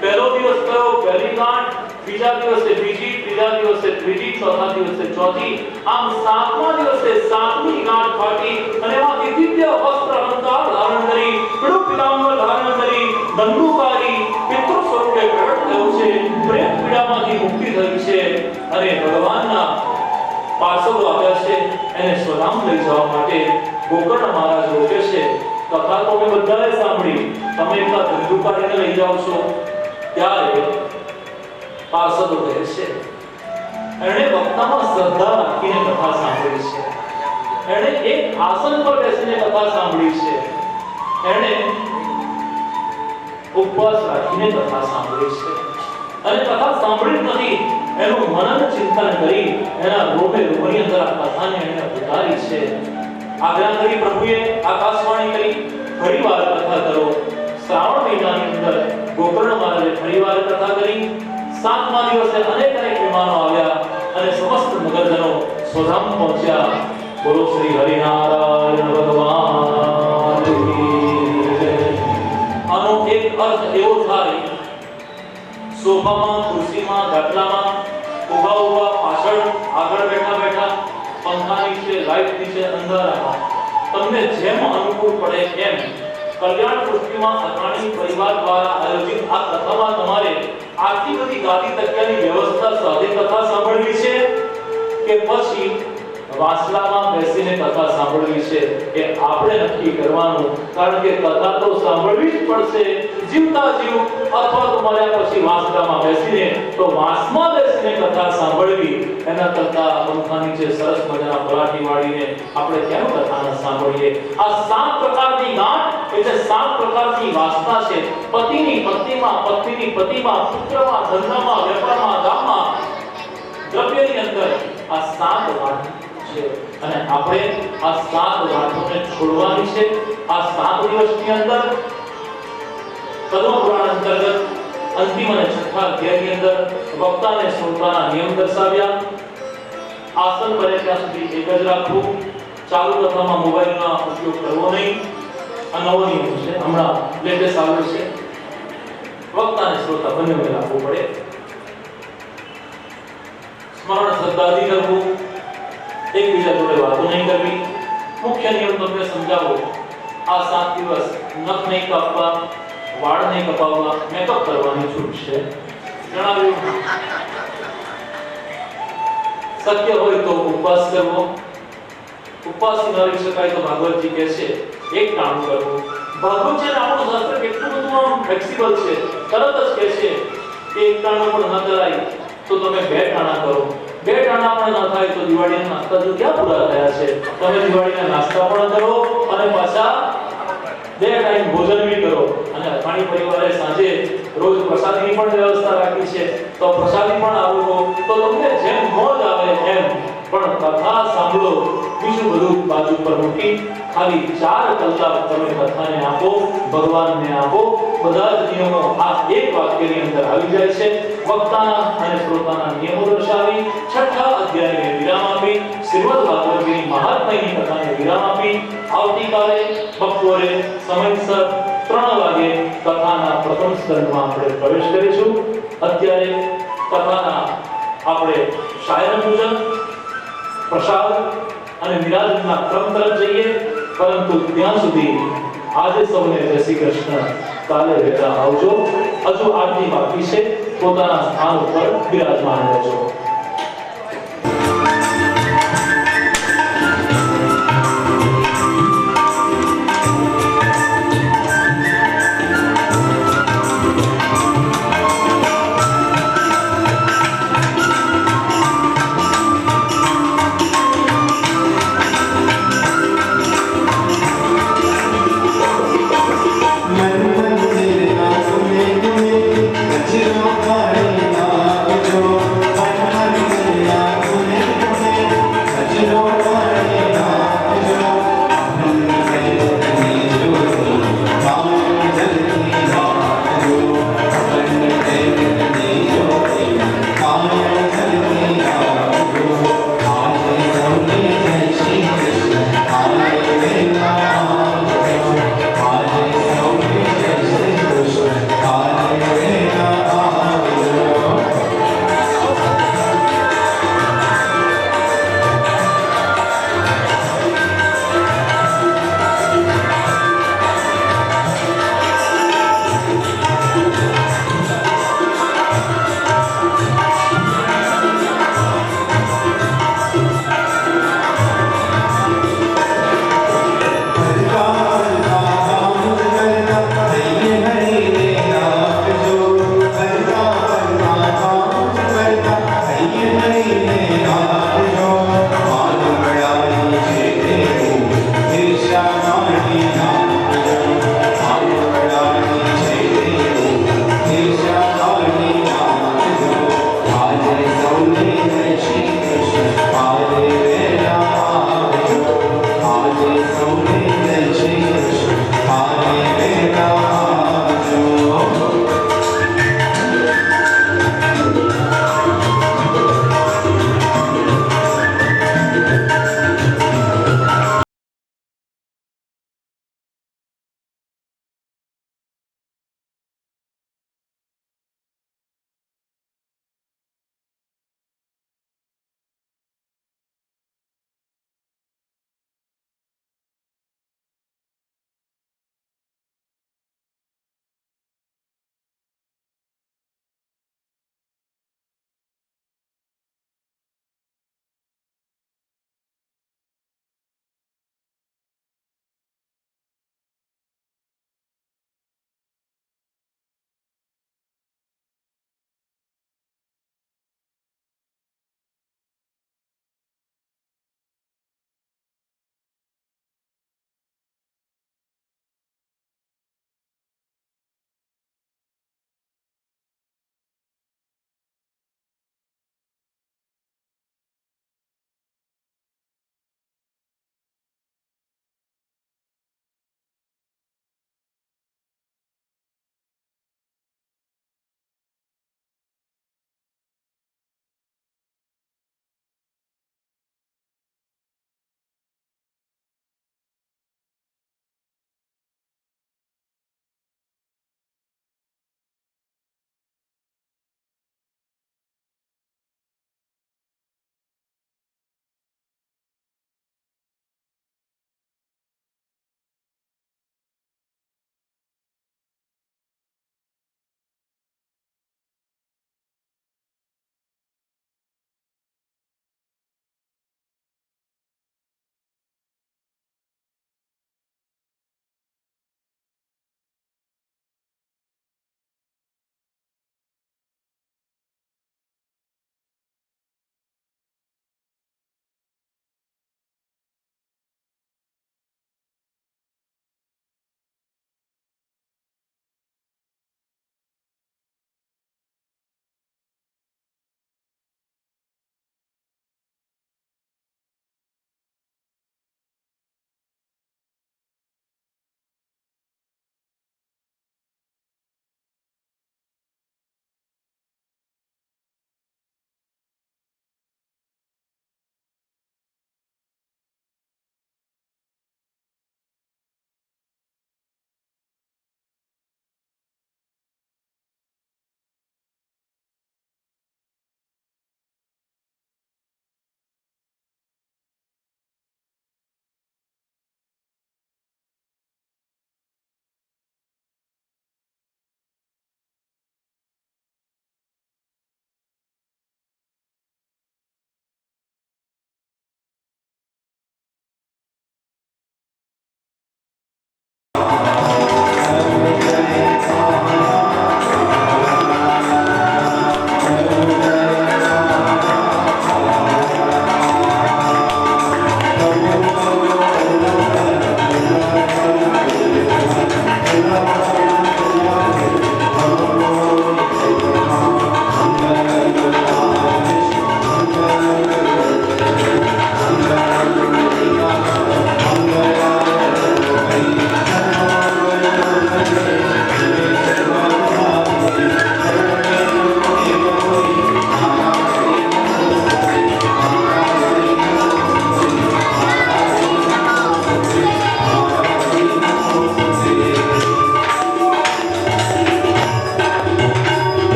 પહેલો દિવસ કયો? પહેલી ગાંઠ, બીજા દિવસે બીજી, ત્રીજા દિવસે ત્રીજી, ચોથા દિવસે ચોથી, આમ 7મા દિવસે 7મી ગાંઠ ફાટી અને એમાંથી દિવ્ય વસ્ત્ર અલંકાર ધારણ કરી, પીળું પીતાંબર ધારણ કરી ધંધુકારી પિતૃ સ્વરૂપે પ્રગટ થયો છે. પ્રેત પીડામાંથી મુક્તિ થઈ છે અને ભગવાનના પાર્ષદો આવ્યા છે એને સ્વધામ લઈ જવા માટે. ગોકર્ણ મહારાજ રોકે છે, કથા તો અમે બધાએ સાંભળી, તમે એકલા ધંધુકારીને લઈ જાઓ છો. ત્યારે પાર્ષદો કહે છે, એણે વક્તામાં શ્રદ્ધા રાખીને કથા સાંભળી છે, એણે એક આસન પર બેસીને કથા સાંભળી છે, એણે ઉપવાસ રાખીને કથા સાંભળી છે અને કથા સાંભળી નથી, એનું મનન ચિંતન કરી એના રોમે રોમની અંદર આ કથાને એણે ઉતારી છે. આજ્ઞા કરી પ્રભુએ, આકાશવાણી કરી, ફરીવાર કથા કરો. શ્રાવણ મહિનાની અંદર ગોકર્ણ મહારાજે ફરીવાર કથા કરી. 7મા દિવસે અનેક વિમાનો આવ્યા અને સમસ્ત નગરજનો સ્વધામ પહોંચ્યા. બોલો શ્રી હરિનારાયણ ભગવાન કી જય. આનો એક અર્થ એવો થાય, સોફામાં, ખુરશીમાં, ગાટલામાં ઊભા ઊભા, પાછળ આગળ બેઠા બેઠા, પંખા નીચે, લાઈટ નીચે, અંધારામાં, તમને જેમ અનુકૂળ પડે એમ કલ્યાણ પુષ્ટિમાં અગ્રણી પરિવાર દ્વારા આયોજિત આ કથામાં તમારે આટલી બધી ગાદી તકિયાની વ્યવસ્થા સાથે કથા સાંભળવી છે કે પછી વાસલામાં બેસીને કથા સાંભળવી છે એ આપણે નક્કી કરવાનું, કારણ કે કથા તો સાંભળવી જ પડશે જીવતા જીવ, અથવા તો મળ્યા પછી વાસલામાં બેસીને તો વાસમાં બેસીને કથા સાંભળવી એના કરતા પંખાની જે સરસ મજાના પલાઠી વાળીને આપણે કેમ કથા ન સાંભળીએ? આ 7 પ્રકારની ગાંઠ એટલે 7 પ્રકારની વાસના છે. પતિની પત્નીમાં, પત્નીની પતિમાં, પુત્રમાં, ધંધામાં, વેપારમાં, ગામમાં, દ્રવ્યની અંદર આ 7 ગાંઠ છે અને આપણે આ 7 ગાંઠોને છોડવાની છે. આ 7 દિવસની અંદર પદ્મપુરાણ અંતર્ગત અંતિમ અને છઠ્ઠા અધ્યાયની અંદર વક્તા અને શ્રોતાના નિયમ દર્શાવ્યા. આસન બને ત્યાં સુધી એક જ રાખવું. ચાલુ કથામાં મોબાઈલનો ઉપયોગ કરવો નહીં. આ નવો નિયમ છે, હમણાં લેટેસ્ટ આવ્યો છે. વક્તા અને શ્રોતા બંને રાખવું પડે. સ્મરણ શ્રદ્ધાથી કરવું. એકબીજા જોડે વાતો નહીં કરવી. મુખ્ય નિયમ તમને સમજાવો. આ 7 દિવસ નખ નહીં કાપવા, વાળ નહીં કપાવવા, મેકઅપ કરવાની છૂટ છે. જણાવ્યું. શક્ય હોય તો ઉપવાસ કરવો. ઉપવાસ ન રહી શકાય તો ભાગવતજી કહે છે એક ટાણું કરવું. ભાગવત છે આપણું શાસ્ત્ર કેટલું બધું ફ્લેક્સિબલ છે. તરત જ કહે છે કે એક ટાણું પણ ન કરાય તો તમે 2 ટાણા કરો. 2 ટાણા પણ ન થાય તો દિવાળીના નાસ્તા જો ક્યાં પૂરા થયા છે? તમે દિવાળીના નાસ્તા પણ કરો અને પાછા 2 ટાઈમ ભોજન બી કરો. અને અખાણી પરિવારે સાંજે રોજ પ્રસાદની પણ વ્યવસ્થા રાખી છે, તો પ્રસાદી પણ આપો. તો તમને જેમ મોજ આવે એમ, પણ કથા સાંભળો. બીજું બધું બાજુ પર મૂકી ખાલી 4 કલાક તમે કથાને આપો, ભગવાનને આપો. બધા જ નિયમો આ એક વાક્યની અંદર આવી જાય છે. વક્તાના અને શ્રોતાના નિયમો દર્શાવી છઠ્ઠા અધ્યાયને વિરામ આપી શ્રીમદ ભાગવતની મહાત્મ્યની કથાને વિરામ આપી આવતીકાલે બપોરે સમયસર 3 વાગે કથાના પ્રથમ સ્કંદમાં આપણે પ્રવેશ કરીશું. અત્યારે કથાના આપણે શાયર પૂજન, પ્રસાદ અને વિરાજનના ક્રમ તરફ જઈએ. પરંતુ ત્યાં સુધી આજે સૌને જય શ્રી કૃષ્ણ. કાલે વહેલા આવજો. હજુ આરતી બાકી છે. પોતાના સ્થાન ઉપર બિરાજમાન રહેજો. मन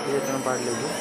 બે ત્રણ પાડ લીધું.